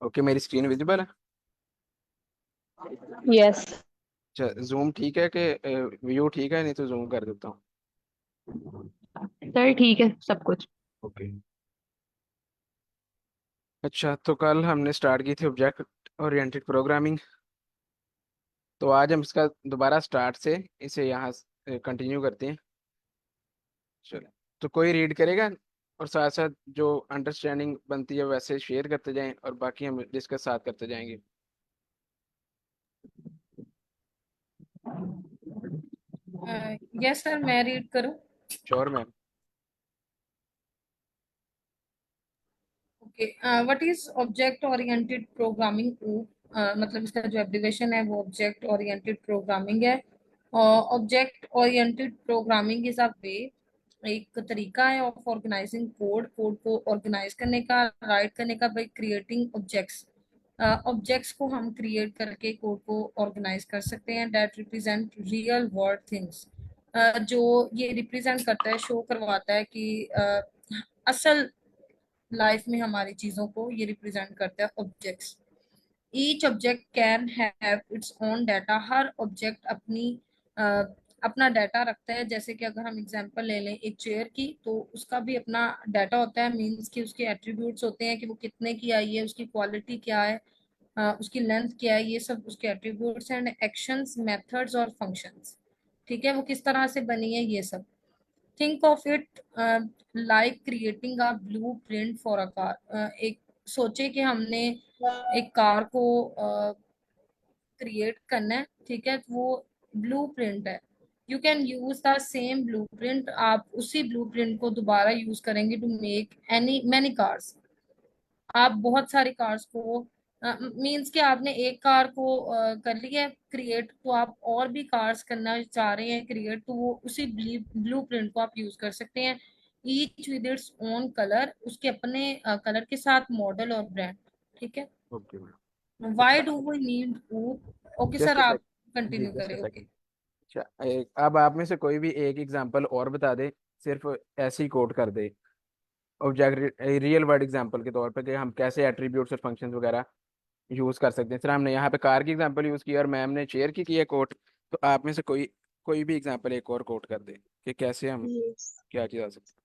Okay, मेरी screen visible है? Yes. अच्छा, जूम ठीक है कि व्यू ठीक है? नहीं तो जूम कर देता हूँ। सर ठीक है सब कुछ। ओके। अच्छा, तो कल हमने स्टार्ट की थी ऑब्जेक्ट ओरिएंटेड प्रोग्रामिंग। तो आज हम इसका दोबारा स्टार्ट से इसे यहाँ कंटिन्यू करते हैं। चलो, तो कोई रीड करेगा और साथ साथ जो अंडरस्टैंडिंग बनती है वैसे शेयर करते जाएं और बाकी हम डिस्कस साथ करते जाएंगे। यस सर, मैं रीड करूं? Sure ma'am. Okay. What is object oriented programming? मतलब इसका जो एब्रिवेशन है वो ऑब्जेक्ट ओरिएंटेड प्रोग्रामिंग है। Object oriented programming is a way, एक तरीका है ऑफ ऑर्गेनाइजिंग कोड, कोड को ऑर्गेनाइज करने का, राइट करने का, बाय क्रिएटिंग ऑब्जेक्ट्स। ऑब्जेक्ट्स को हम क्रिएट करके कोड को ऑर्गेनाइज कर सकते हैं। That represent real world things. जो ये रिप्रेजेंट करता है, शो करवाता है कि असल लाइफ में हमारी चीजों को ये रिप्रेजेंट करता है objects. Each object can have its own data. Her object अ, अपना डाटा रखता है। जैसे कि अगर हम एग्जांपल ले लें एक चेयर की, तो उसका भी अपना डाटा होता है। मींस कि उसके एट्रीब्यूट्स होते हैं कि वो कितने की आई है, उसकी क्वालिटी क्या है, उसकी लेंथ क्या है, ये सब उसके एट्रीब्यूट्स एंड एक्शंस, मेथड्स और फंक्शंस। ठीक है, वो किस तरह से बनी है ये सब। Think of it like creating a blue print for a car. एक सोचे कि हमने एक कार को क्रिएट करना है। ठीक है, तो वो ब्लू प्रिंट है। You can use the same blueprint. आप उसी ब्लू प्रिंट को दोबारा यूज करेंगे to make any many cars. आप बहुत सारी कार्स को, मींस कि आपने एक कार को कर लिया है क्रिएट, तो आप और भी कार्स करना चाह रहे हैं क्रिएट, तो वो उसी ब्लू प्रिंट को आप यूज कर सकते हैं। Each with its own colour, उसके अपने कलर के साथ मॉडल और ब्रांड। ठीक है। Okay ma'am. वाई अच्छा, डू वी नीड वूट? ओके सर, जस्ट अ आप सेकंड जी, कंटिन्यू जस्ट अ करें। ओके। सेकंड। अच्छा, अब आप में से कोई भी एक एग्जांपल और बता दे, सिर्फ ऐसे ही कोट कर दे ऑब्जेक्ट रियल वर्ड एग्जांपल के तौर पे कि हम कैसे एट्रीब्यूट्स और फंक्शंस वगैरह यूज कर सकते हैं। सर, हमने यहाँ पे कार की एग्जांपल यूज की और मैम ने चेयर की है कोट। तो आप में से कोई कोई भी एग्जांपल एक और कोट कर दे कि कैसे हम Yes. क्या किया जा सकता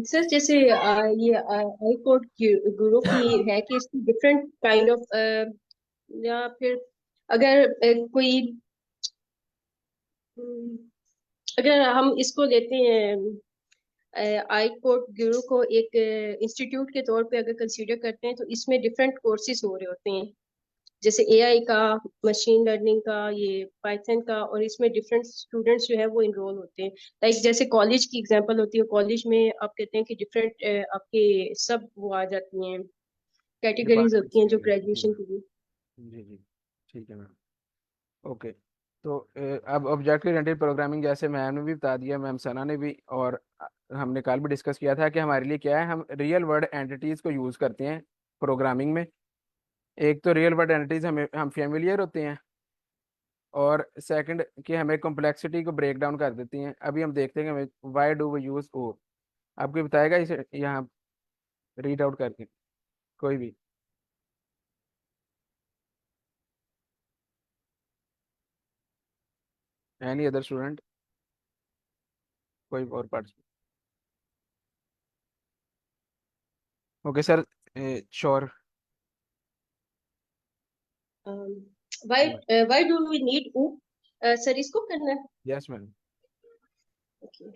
सर जैसे ये आई कोड गुरु की है कि इसकी डिफरेंट काइंड ऑफ या फिर अगर कोई अम, अगर हम इसको लेते हैं आई कोड गुरु को एक इंस्टीट्यूट के तौर पे अगर कंसीडर करते हैं तो इसमें डिफरेंट कोर्सेज हो रहे होते हैं, जैसे एआई का, मशीन लर्निंग का, ये पाइथन का, और इसमें डिफरेंट स्टूडेंट्स जो है वो इनरोल होते हैं। लाइक जैसे कॉलेज की एग्जांपल होती है, कॉलेज में आप कहते हैं कि डिफरेंट आपके सब वो आ जाती हैं, है? कैटेगरीज डिपार्टमेंट्स होती हैं के जो लिए, जी ग्रेजुएशन मैम। के लिए। जी जी, ठीक है मैम। ओके, तो अब ऑब्जेक्ट ओरिएंटेड प्रोग्रामिंग जैसे मैम ने भी बता दिया, मैम सना ने भी, और हमने कल भी डिस्कस किया था कि हमारे लिए क्या है, हम रियल वर्ल्ड एंटिटीज को यूज करते हैं प्रोग्रामिंग में। एक तो रियल वर्ल्ड एंटिटीज हमें हम फेमिलियर होते हैं, और सेकंड कि हमें कॉम्प्लेक्सिटी को ब्रेक डाउन कर देती हैं। अभी हम देखते हैं कि हमें वाई डू वी यूज ओ। आपको बताएगा इसे यहाँ रीड आउट करके कोई भी? एनी अदर स्टूडेंट, कोई और part? Okay sir, sure. Why why do we need ऊ? सर इसको करना है। Yes ma'am. Okay.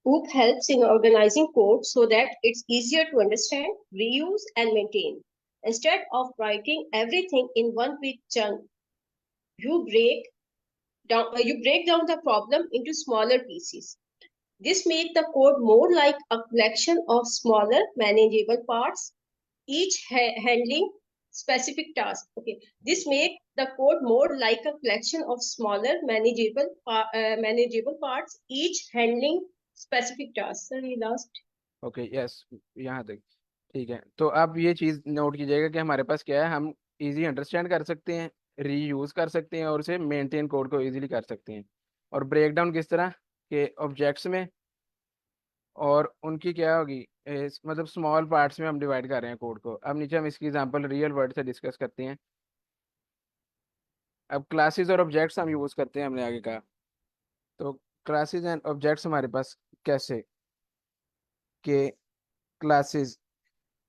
OOP helps in organizing code so that it's easier to understand, reuse, and maintain. Instead of writing everything in one big chunk, you break down the problem into smaller pieces. This makes the code more like a collection of smaller, manageable parts, each handling specific tasks. Okay, this makes the code more like a collection of smaller, manageable parts, each handling specific tasks. Sorry, last. Okay, yes, यहाँ तक ठीक है। तो अब ये चीज़ note कीजिएगा कि हमारे पास क्या है, हम इजी अंडरस्टैंड कर सकते हैं रीयूज कर सकते हैं और उसे मेंटेन कोड को इजीली कर सकते हैं। और ब्रेक डाउन किस तरह के ऑब्जेक्ट्स में, और उनकी क्या होगी मतलब स्मॉल पार्ट्स में हम डिवाइड कर रहे हैं कोड को। अब नीचे हम इसकी एग्जांपल रियल वर्ड से डिस्कस करते हैं। अब क्लासेस और ऑब्जेक्ट्स हम यूज करते हैं, हमने आगे कहा। तो क्लासेस एंड ऑब्जेक्ट्स हमारे पास कैसे के classes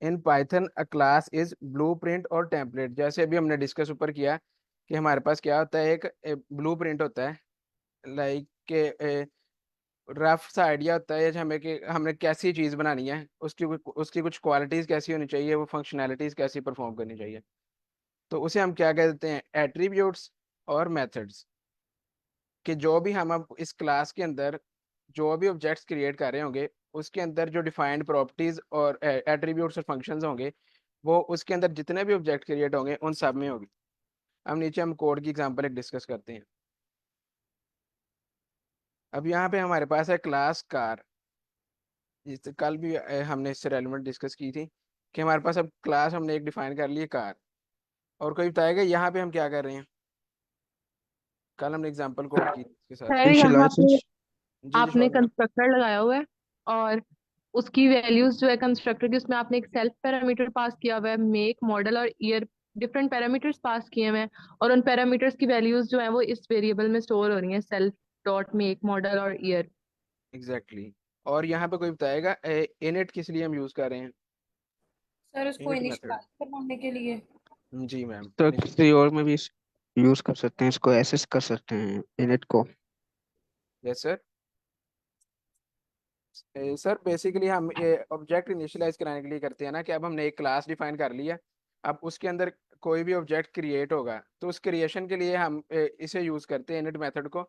in Python a class is blueprint और टेम्पलेट। जैसे अभी हमने डिस्कस ऊपर किया कि हमारे पास क्या होता है, एक ब्लूप्रिंट होता है, लाइक के रफ सा आइडिया होता है हमें कि हमने कैसी चीज़ बनानी है, उसकी कुछ क्वालिटीज़ कैसी होनी चाहिए, वो फंक्शनैलिटीज़ कैसी परफॉर्म करनी चाहिए। तो उसे हम क्या कह देते हैं, एट्रीब्यूट्स और मेथड्स। कि जो भी हम अब इस क्लास के अंदर जो भी ऑब्जेक्ट्स क्रिएट कर रहे होंगे, उसके अंदर जो डिफाइंड प्रॉपर्टीज और एट्रीब्यूट्स और फंक्शंस होंगे, वो उसके अंदर जितने भी ऑब्जेक्ट क्रिएट होंगे उन सब में होगी। अब नीचे हम कोड की एग्जांपल एक डिस्कस करते हैं। अब यहाँ पे हमारे पास है क्लास कार। जिस कल भी हमने इससे रेलिवेंट डिस्कस की थी कि हमारे पास अब क्लास हमने एक डिफाइन कर ली है कार। और कोई बताएगा यहाँ पे हम क्या कर रहे हैं? कल हमने एग्जांपल कोड की थी इसके साथ। सर यहाँ इनिशियलाइज। पे जी जी आपने शोर मैम। कंस्ट्रक्टर लगाया हुआ है और उसकी वैल्यूज जो है कंस्ट्रक्टर की, उसमें आपने एक सेल्फ पैरामीटर पास किया हुआ है, मेक मॉडल और ईयर, डिफरेंट पैरामीटर्स पास किए हुए हैं। और उन पैरामीटर्स की वैल्यूज जो है वो इस वेरिएबल में स्टोर हो रही हैं, सेल्फ डॉट मेक मॉडल और ईयर। Exactly exactly। और यहाँ पे कोई बताएगा इनिट किस लिए हम यूज कर रहे हैं? सर उसको इनिट मेथड। इनिशियलाइज करवाने के लिए। जी मैम। तो किसी और में भी यूज कर सकते हैं, इसको एसेस कर सकते हैं इनिट को। Yes sir. सर बेसिकली हम ये ऑब्जेक्ट इनिशियलाइज कराने के लिए करते हैं ना, कि अब हमने एक क्लास डिफाइन कर लिया। अब उसके अंदर कोई भी ऑब्जेक्ट क्रिएट होगा तो उस क्रिएशन के लिए हम इसे यूज करते हैं इनिट मेथड को।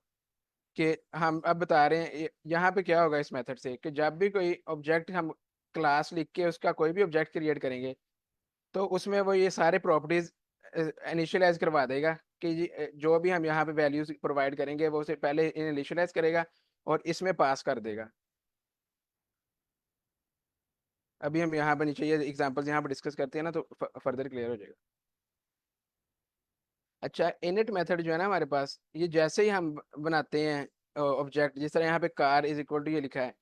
कि हम अब बता रहे हैं यहाँ पे क्या होगा इस मेथड से, कि जब भी कोई ऑब्जेक्ट हम क्लास लिख के उसका कोई भी ऑब्जेक्ट क्रिएट करेंगे, तो उसमें वो ये सारे प्रॉपर्टीज इनिशियलाइज करवा देगा। कि जो भी हम यहाँ पे वैल्यूज प्रोवाइड करेंगे वो उसे पहले इनिशियलाइज करेगा और इसमें पास कर देगा। अभी हम यहाँ पर नीचे ये एग्जांपल्स यहाँ पर डिस्कस करते हैं ना, तो फर्दर क्लियर हो जाएगा। अच्छा, इनिट मेथड जो है ना हमारे पास, ये जैसे ही हम बनाते हैं ऑब्जेक्ट, जिस तरह यहाँ पे कार इज इक्वल टू ये लिखा है,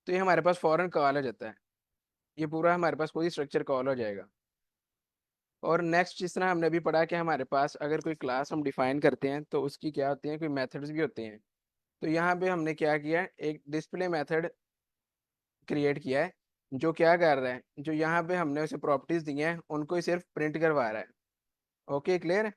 तो ये हमारे पास फॉरन कॉल हो जाता है। ये पूरा हमारे पास कोई स्ट्रक्चर कॉल हो जाएगा। और नेक्स्ट जिस तरह हमने अभी पढ़ा कि हमारे पास अगर कोई क्लास हम डिफाइन करते हैं तो उसकी क्या होती है, कोई मेथड्स भी होते हैं। तो यहाँ पे हमने क्या किया है, एक डिस्प्ले मेथड क्रिएट किया है, जो क्या कर रहा है, जो यहाँ पे हमने उसे प्रॉपर्टीज दी हैं उनको ही सिर्फ प्रिंट करवा रहा है। ओके क्लियर है?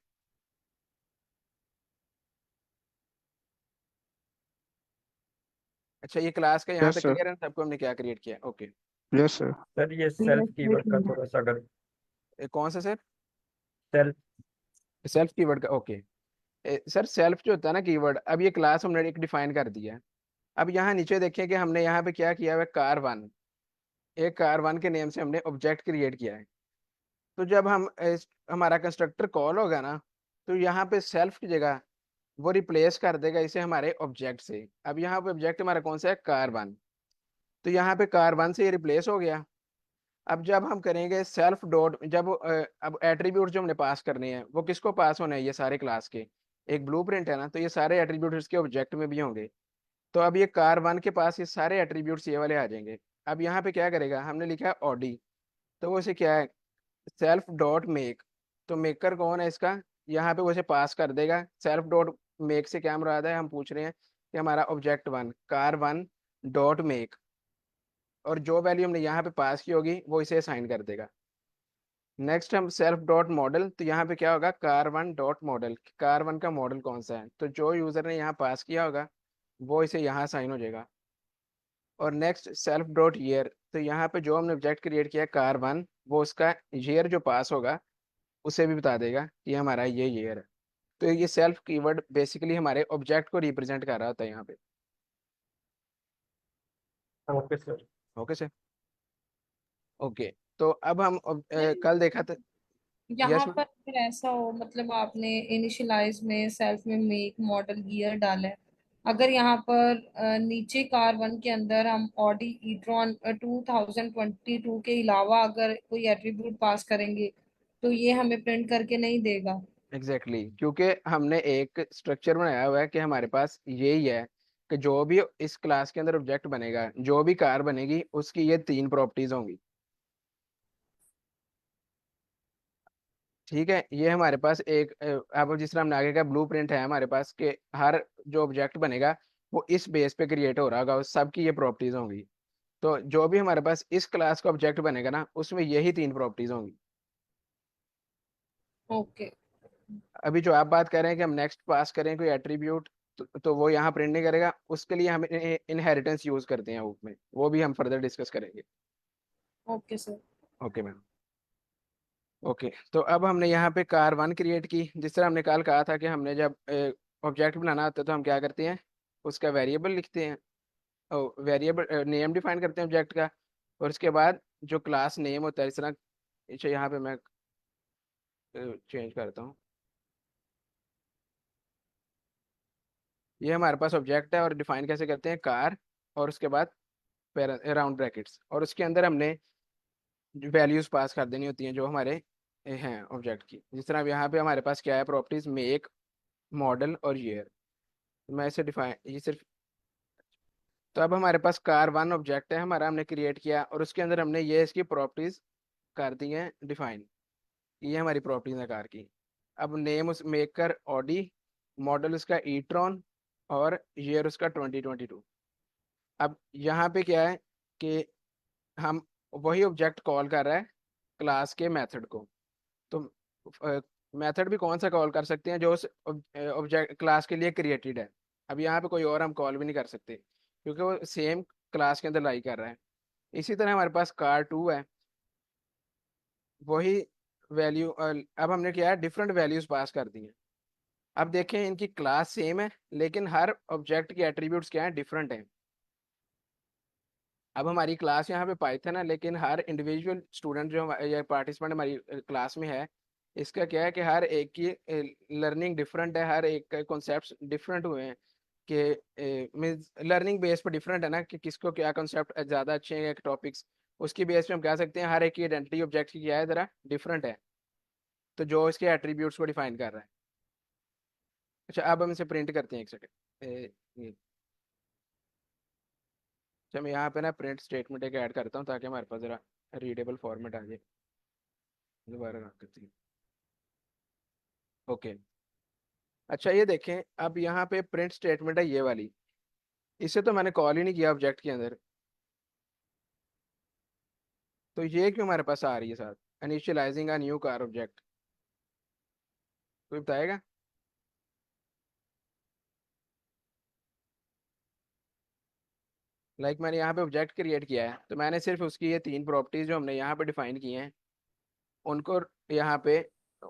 अच्छा, ये क्लास का यहाँ यस तक सर। क्लियर है सबको, हमने क्या क्रिएट किया? ओके। Yes sir. सर ये सेल्फ कीवर्ड का थोड़ा सा अगर कौन सा सर? सेल्फ। सेल्फ कीवर्ड का, ओके। सर सेल्फ जो होता है ना कीवर्ड, अब ये क्लास हमने एक डिफाइन कर दिया है। अब यहाँ नीचे देखिए कि हमने यहाँ पे क्या किया हुआ है, कार वन। एक कार वन के नेम से हमने ऑब्जेक्ट क्रिएट किया है। तो जब हम हमारा कंस्ट्रक्टर कॉल होगा ना, तो यहाँ पे सेल्फ की जगह वो रिप्लेस कर देगा इसे हमारे ऑब्जेक्ट से। अब यहाँ पे ऑब्जेक्ट हमारा कौन सा है, कार वन। तो यहाँ पे कार वन से ये रिप्लेस हो गया। अब जब हम करेंगे सेल्फ डॉट, जब अब एट्रीब्यूट जो हमने पास करने हैं वो किसको पास होने हैं, ये सारे क्लास के। एक ब्लूप्रिंट है ना, तो ये सारे एट्रीब्यूट इसके ऑब्जेक्ट में भी होंगे। तो अब ये कार वन के पास ये सारे एट्रीब्यूट्स ये वाले आ जाएंगे। अब यहाँ पे क्या करेगा, हमने लिखा है ऑडी, तो वो इसे क्या है, सेल्फ डॉट मेक। तो मेकर कौन है इसका, यहाँ पे वो इसे पास कर देगा। सेल्फ डॉट मेक से क्या मुराद है, हम पूछ रहे हैं कि हमारा object one car one dot make, और जो वैल्यू हमने यहाँ पे पास की होगी वो इसे असाइन कर देगा। नेक्स्ट हम सेल्फ डॉट मॉडल, तो यहाँ पे क्या होगा, car one dot model. Car one का मॉडल कौन सा है, तो जो यूजर ने यहाँ पास किया होगा वो इसे यहाँ असाइन हो जाएगा। और नेक्स्ट सेल्फ डॉट ईयर, तो यहाँ पे जो हमने ऑब्जेक्ट क्रिएट किया कार वन, वो उसका ईयर जो पास होगा उसे भी बता देगा कि हमारा ये ईयर है। तो ये सेल्फ कीवर्ड बेसिकली हमारे ऑब्जेक्ट को रिप्रेजेंट कर रहा होता है यहाँ पे। Okay sir. Okay sir. Okay. तो अब हम कल देखा था। यहाँ यस मैम। पर अगर ऐसा हो, मतलब आपने इनिशियलाइज में सेल्फ में मेक मॉडल गियर डाला है, अगर यहाँ पर नीचे कार वन के अंदर हम ऑडी ईट्रॉन 2022 के अलावा अगर कोई एट्रीब्यूट पास करेंगे तो ये हमें प्रिंट करके नहीं देगा। एग्जैक्टली क्योंकि हमने एक स्ट्रक्चर बनाया हुआ है कि हमारे पास यही है कि जो भी इस क्लास के अंदर ऑब्जेक्ट बनेगा, जो भी कार बनेगी, उसकी ये तीन प्रॉपर्टीज होंगी। ठीक है, ये हमारे पास एक अब जिस तरह हमने आगे का ब्लू प्रिंट है हमारे पास कि हर जो ऑब्जेक्ट बनेगा वो इस बेस पे क्रिएट हो रहा होगा, उस सबकी ये प्रॉपर्टीज होंगी। तो जो भी हमारे पास इस क्लास का ऑब्जेक्ट बनेगा ना, उसमें यही तीन प्रॉपर्टीज होंगी। ओके। अभी जो आप बात कर रहे हैं कि हम नेक्स्ट पास करें कोई एट्रीब्यूट, तो वो यहाँ प्रिंट नहीं करेगा, उसके लिए हम इनहेरिटेंस यूज करते हैं उसमें, वो भी हम फर्दर डिस्कस करेंगे। Okay sir. Okay ma'am. Okay, तो अब हमने यहाँ पे कार वन क्रिएट की। जिस तरह हमने कल कहा था कि हमने जब ऑब्जेक्ट बनाना होता है तो हम क्या करते हैं, उसका वेरिएबल लिखते हैं, वेरिएबल नेम डिफाइन करते हैं ऑब्जेक्ट का, और उसके बाद जो क्लास नेम होता है, इस तरह इसे यहाँ पे मैं चेंज करता हूँ। ये हमारे पास ऑब्जेक्ट है और डिफाइन कैसे करते हैं, कार, और उसके बाद राउंड ब्रैकेट्स, और उसके अंदर हमने वैल्यूज पास कर देनी होती हैं जो हमारे हैं ऑब्जेक्ट की। जिस तरह अब यहाँ पे हमारे पास क्या है, प्रॉपर्टीज मेक, मॉडल और ईयर। मैं इसे डिफाइन ये सिर्फ, तो अब हमारे पास कार वन ऑब्जेक्ट है हमारा, हमने क्रिएट किया और उसके अंदर हमने ये इसकी प्रॉपर्टीज कर दी हैं डिफाइन। ये हमारी प्रॉपर्टीज है कार की। अब नेम उस मेकर ऑडी, मॉडल उसका ई ट्रॉन, और ईयर उसका 2022। अब यहाँ पे क्या है कि हम वही ऑब्जेक्ट कॉल कर रहा है क्लास के मेथड को। तो मेथड भी कौन सा कॉल कर सकते हैं, जो उस ऑब्जेक्ट क्लास के लिए क्रिएटेड है। अब यहाँ पे कोई और हम कॉल भी नहीं कर सकते क्योंकि वो सेम क्लास के अंदर लाई कर रहा है। इसी तरह हमारे पास कार टू है, वही वैल्यू। अब हमने क्या है, डिफरेंट वैल्यूज पास कर दी हैं। अब देखें इनकी क्लास सेम है लेकिन हर ऑब्जेक्ट के एट्रीब्यूट्स क्या हैं, डिफरेंट हैं। अब हमारी क्लास यहाँ पे पाइथन है लेकिन हर इंडिविजुअल स्टूडेंट जो या पार्टिसिपेंट हमारी क्लास में है, इसका क्या है कि हर एक की लर्निंग डिफरेंट है, हर एक का कॉन्सेप्ट डिफरेंट हुए हैं कि मीन्स लर्निंग बेस पर डिफरेंट है ना, कि किसको क्या कॉन्सेप्ट ज़्यादा अच्छे हैं टॉपिक्स, उसकी बेस पे हम कह सकते हैं हर एक की आइडेंटिटी ऑब्जेक्ट की क्या है, ज़रा डिफरेंट है। तो जो इसके एट्रीब्यूट्स को डिफाइन कर रहा है। अच्छा, अब हम इसे प्रिंट करते हैं, एक सेकेंड। अच्छा, मैं यहाँ पे ना प्रिंट स्टेटमेंट एक ऐड करता हूँ ताकि हमारे पास ज़रा रीडेबल फॉर्मेट आ जाए। दोबारा रन करते हैं। ओके। अच्छा, ये देखें, अब यहाँ पे प्रिंट स्टेटमेंट है ये वाली, इसे तो मैंने कॉल ही नहीं किया ऑब्जेक्ट के अंदर, तो ये क्यों हमारे पास आ रही है साथ, initialising a new car object, कोई बताएगा? मैंने यहाँ पे ऑब्जेक्ट क्रिएट किया है तो मैंने सिर्फ उसकी ये तीन प्रॉपर्टीज जो हमने यहाँ पे डिफाइन की हैं उनको यहाँ पे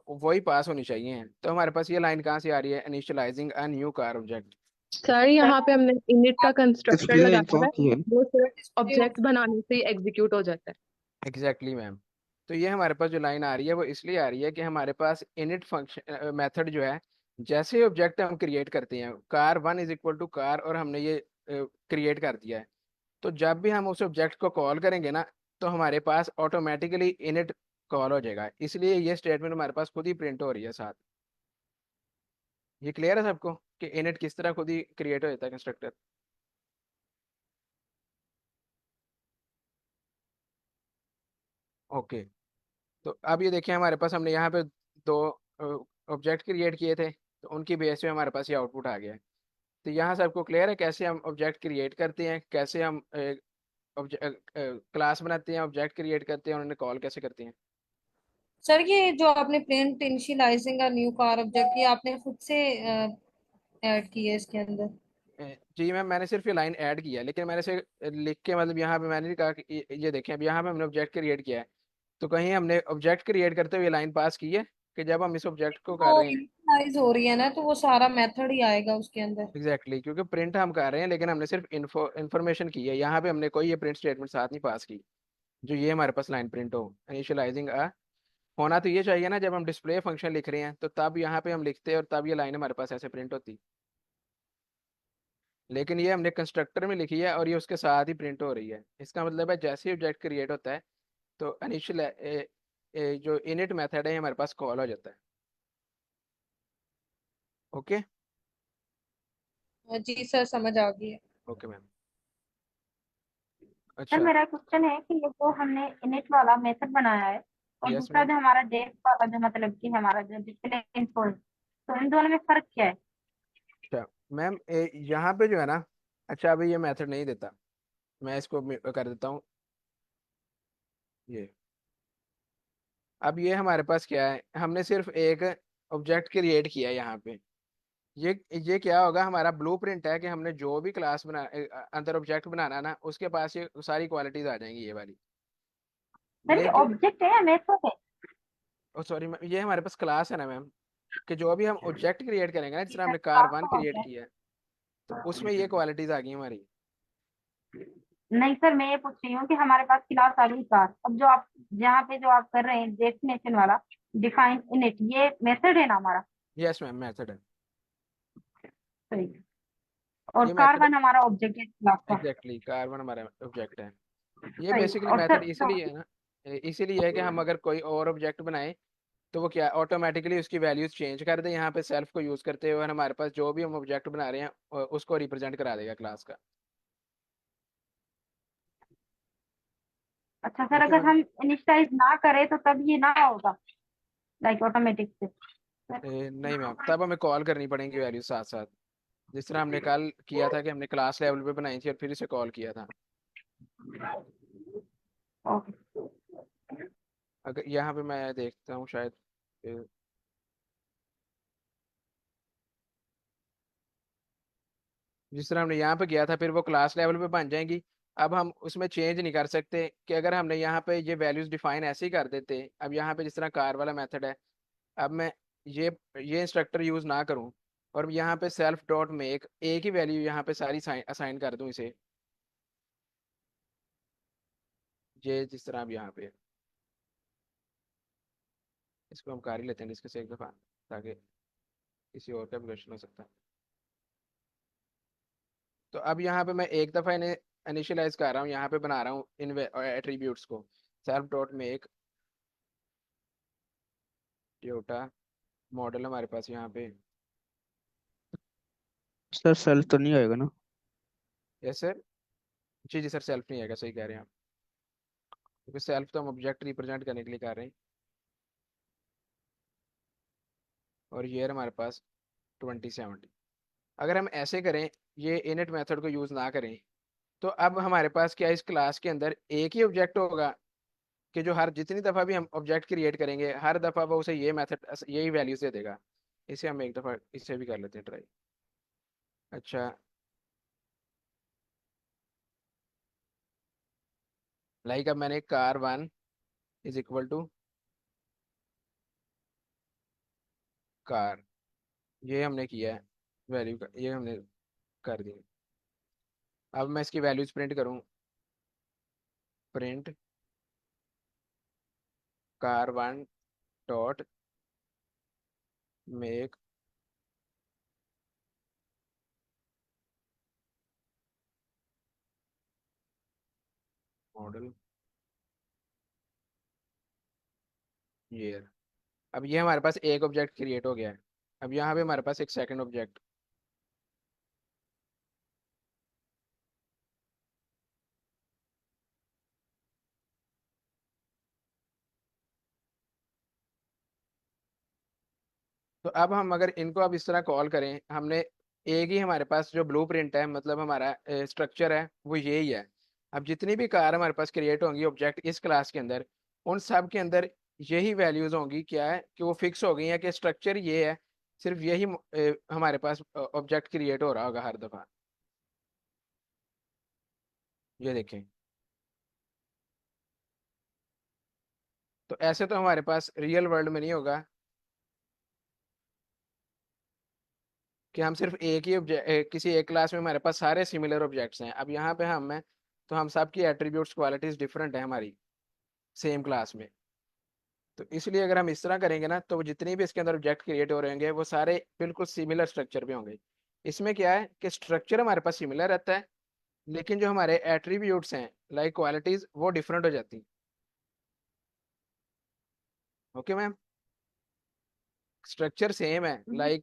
वही पास होनी चाहिए। तो हमारे पास ये लाइन कहाँ से आ रही है, initialising a new car object. Sir यहाँ पे हमने इनिट का कंस्ट्रक्टर डिस्प्ले लगाया हुआ इन्फॉर्म है, किया। वो सिर्फ ऑब्जेक्ट बनाने से ही एग्जीक्यूट हो जाता है। Exactly ma'am. तो ये हमारे पास जो लाइन आ रही है वो इसलिए आ रही है कि हमारे पास इनिट फंक्शन मेथड जो है, जैसे ही ऑब्जेक्ट हम क्रिएट करते हैं car one is equal to car, और हमने ये क्रिएट कर दिया है, तो जब भी हम उस ऑब्जेक्ट को कॉल करेंगे ना, तो हमारे पास ऑटोमेटिकली इनिट कॉल हो जाएगा। इसलिए ये स्टेटमेंट हमारे पास खुद ही प्रिंट हो रही है साथ। ये क्लियर है सबको कि इनिट किस तरह खुद ही क्रिएट हो जाता है कंस्ट्रक्टर? ओके, तो अब ये देखिए हमारे पास हमने यहाँ पे दो ऑब्जेक्ट क्रिएट किए थे, तो उनकी बेस पे हमारे पास ये आउटपुट आ गया है। तो यहाँ सबको क्लियर है कैसे हम ऑब्जेक्ट क्रिएट करते हैं, कैसे हम क्लास बनाते हैं, ऑब्जेक्ट क्रिएट करते हैं और उन्हें कॉल कैसे करते हैं? सर ये जो आपने print initialising a new car object, ये आपने खुद से ऐड की है इसके अंदर? जी मैम, मैंने सिर्फ ये लाइन ऐड किया है लेकिन मैंने इसे लिख के, मतलब यहाँ पे मैंने नहीं कहा कि ये देखें, अब यहाँ पे हमने ऑब्जेक्ट क्रिएट किया है, तो कहीं हमने ऑब्जेक्ट क्रिएट करते हुए लाइन पास की है कि जब हम इस ऑब्जेक्ट को कर वो रहे हैं? इनिशियलाइज हो रही है ना, तो वो सारा मेथड ही आएगा उसके अंदर। एग्जैक्टली क्योंकि प्रिंट हम कर रहे हैं लेकिन हमने सिर्फ इन्फॉर्मेशन की है, यहाँ पे हमने कोई ये प्रिंट स्टेटमेंट साथ नहीं पास की जो ये हमारे पास लाइन प्रिंट हो। इनिशियलाइजिंग होना तो ये चाहिए ना, जब हम डिस्प्ले फंक्शन लिख रहे हैं तो तब यहाँ पे हम लिखते हैं और तब ये लाइन हमारे पास ऐसे प्रिंट होती, लेकिन ये हमने कंस्ट्रक्टर में लिखी है और ये उसके साथ ही प्रिंट हो रही है। इसका मतलब है जैसे ही ऑब्जेक्ट क्रिएट होता है तो इनिशियल जो इनिट मेथड है ये हमारे पास कॉल हो जाता है। ओके। जी सर, समझ आ गई है। Okay ma'am. सर अच्छा। मेरा क्वेश्चन है कि ये जो हमने इनिट वाला मेथड बनाया है और यस दूसरा मैम। जो हमारा डेफ वाला जो मतलब कि हमारा जो डिस्प्ले इन्फो है, तो इन दोनों में फर्क क्या है? अच्छा मैम, यहाँ पे जो है ना, अच्छा अभी ये मेथड नहीं देता, मैं इसको कर देता हूँ ये। अब ये हमारे पास क्या है, हमने सिर्फ एक ऑब्जेक्ट क्रिएट किया है यहाँ पे। ये क्या होगा, हमारा ब्लूप्रिंट है कि हमने जो भी क्लास अंदर ऑब्जेक्ट बनाना ना, उसके पास ये सारी क्वालिटीज आ जाएंगी ये वाली। सर ये लेकिन ऑब्जेक्ट है या मेथड है? सॉरी मैम, ये हमारे पास क्लास है ना मैम, कि जो भी हम ऑब्जेक्ट क्रिएट करेंगे ना, जिस जी तरह सर, हमने कार क्लास वन तो क्रिएट होता है। किया है, तो उसमें ये क्वालिटीज आ गई हमारी। नहीं सर, मैं ये पूछ रही हूँ कि हमारे पास क्लास आ गई क्लास, अब जो आप जहाँ पे जो आप कर रहे हैं डेफिनेशन वाला डिफाइन इनिट, ये मेथड है ना हमारा? यस मैम, मेथड है। सही। और ये कार मेथड वन हमारा ऑब्जेक्ट है क्लास का। एग्जैक्टली, कार वन हमारा ऑब्जेक्ट है। ये सही। बेसिकली और मेथड सर इसलिए है ना, इसीलिए है कि हम अगर कोई और ऑब्जेक्ट बनाए तो वो क्या ऑटोमेटिकली उसकी वैल्यूज चेंज कर दे, यहाँ पे सेल्फ को यूज करते हुए, और हमारे पास जो भी हम ऑब्जेक्ट बना रहे हैं उसको रिप्रेजेंट करा देगा क्लास का। अच्छा सर, ओके अगर मैम। हम इनिशियलाइज ना करें तो तब ये ना होगा लाइक ऑटोमेटिक से? नहीं मैम, तब हमें कॉल करनी पड़ेंगी वैल्यूज साथ साथ, जिस तरह हमने कल किया था कि हमने क्लास लेवल पे बनाई थी और फिर इसे कॉल किया था। ओके। अगर यहाँ पे मैं देखता हूँ शायद, जिस तरह हमने यहाँ पे किया था फिर वो क्लास लेवल पे बन जाएंगी। अब हम उसमें चेंज नहीं कर सकते कि अगर हमने यहाँ पे ये वैल्यूज डिफाइन ऐसे ही कर देते, अब यहाँ पे जिस तरह कार वाला मेथड है, अब मैं ये ये इंस्ट्रक्टर यूज ना करूँ और यहाँ पे सेल्फ डॉट में एक ही वैल्यू यहाँ पे सारी असाइन कर दूँ इसे, ये जिस तरह अब यहाँ पे, इसको हम कर ही लेते हैं डिस्कस एक दफ़ा, ताकि किसी और का भी क्वेश्चन हो सकता है। तो अब यहाँ पे मैं एक दफ़ा इन्हें इनिशियलाइज कर रहा हूँ, यहाँ पे बना रहा हूँ इन एट्रीब्यूट्स को। सेल्फ डॉट में एक टोयोटा मॉडल हमारे पास यहाँ पे। सर सेल्फ तो नहीं होएगा ना? Yes sir. जी जी सर, सेल्फ नहीं आएगा, सही कह रहे हैं आप, क्योंकि सेल्फ तो हम ऑब्जेक्ट रिप्रेजेंट करने के लिए कर रहे हैं। और ये है हमारे पास 2070। अगर हम ऐसे करें, ये इनिट मेथड को यूज़ ना करें, तो अब हमारे पास क्या इस क्लास के अंदर एक ही ऑब्जेक्ट होगा, कि जो हर जितनी दफ़ा भी हम ऑब्जेक्ट क्रिएट करेंगे हर दफ़ा वो उसे ये मेथड यही वैल्यूज दे देगा। इसे हम एक दफ़ा इससे भी कर लेते हैं ट्राई। अच्छा, लाइक अब मैंने car one is equal to car, ये हमने किया है, वैल्यू का ये हमने कर दिया। अब मैं इसकी वैल्यूज प्रिंट करूँ, print car one dot make model year. अब ये हमारे पास एक ऑब्जेक्ट क्रिएट हो गया है। अब यहाँ पे हमारे पास एक सेकंड ऑब्जेक्ट, तो अब हम अगर इनको अब इस तरह कॉल करें, हमने एक ही हमारे पास जो ब्लूप्रिंट है, मतलब हमारा स्ट्रक्चर है वो यही है। अब जितनी भी कार हमारे पास क्रिएट होंगी ऑब्जेक्ट इस क्लास के अंदर, उन सब के अंदर यही वैल्यूज होंगी, क्या है कि वो फिक्स हो गई है कि स्ट्रक्चर ये है, सिर्फ यही हमारे पास ऑब्जेक्ट क्रिएट हो रहा होगा हर दफा। ये देखें, तो ऐसे तो हमारे पास रियल वर्ल्ड में नहीं होगा कि हम सिर्फ एक ही ऑब्जेक्ट, किसी एक क्लास में हमारे पास सारे सिमिलर ऑब्जेक्ट्स हैं। अब यहाँ पे हम हैं, तो हम सब की एट्रीब्यूट्स क्वालिटीज डिफरेंट है हमारी सेम क्लास में। तो इसलिए अगर हम इस तरह करेंगे ना, तो वो जितने भी इसके अंदर ऑब्जेक्ट क्रिएट हो रहे होंगे वो सारे बिल्कुल सिमिलर स्ट्रक्चर पे होंगे। इसमें क्या है कि स्ट्रक्चर हमारे पास सिमिलर रहता है, लेकिन जो हमारे एट्रीब्यूट्स हैं लाइक क्वालिटीज वो डिफरेंट हो जाती हैं। Okay ma'am. स्ट्रक्चर सेम है लाइक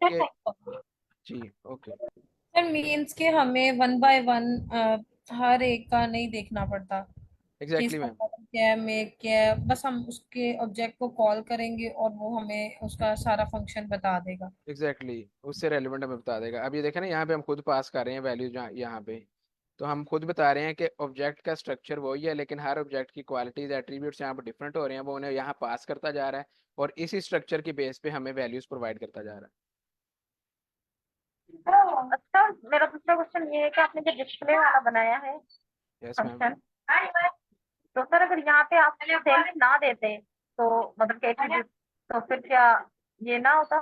जी ओके सर मीन्स के हमें 1 बाय 1 हर एक का नहीं देखना पड़ता कि एग्जैक्टली इसका मैम कॉलम क्या है, मेक क्या है, बस हम उसके ऑब्जेक्ट को कॉल करेंगे और वो हमें उसका सारा फंक्शन बता देगा। एग्जैक्टली उससे रेलिवेंट हमें बता देगा। अब ये देखें ना, यहाँ पे हम खुद पास कर रहे हैं वैल्यूज यहाँ पे, तो हम खुद बता रहे हैं कि ऑब्जेक्ट का स्ट्रक्चर वही है, लेकिन हर ऑब्जेक्ट की क्वालिटीज एट्रीब्यूट्स यहाँ पे डिफरेंट हो रहे हैं, वो उन्हें यहाँ पास करता जा रहा है और इसी स्ट्रक्चर की बेस पे हमें वैल्यूज प्रोवाइड करता जा रहा अच्छा, मेरा दूसरा क्वेश्चन ये है कि आपने जो डिस्प्ले वाला बनाया है है। Yes ma'am. फंक्शन, तो सर अगर यहाँ पे आप सेल्फ ना देते तो मतलब कि attribute, तो फिर क्या ये ना होता?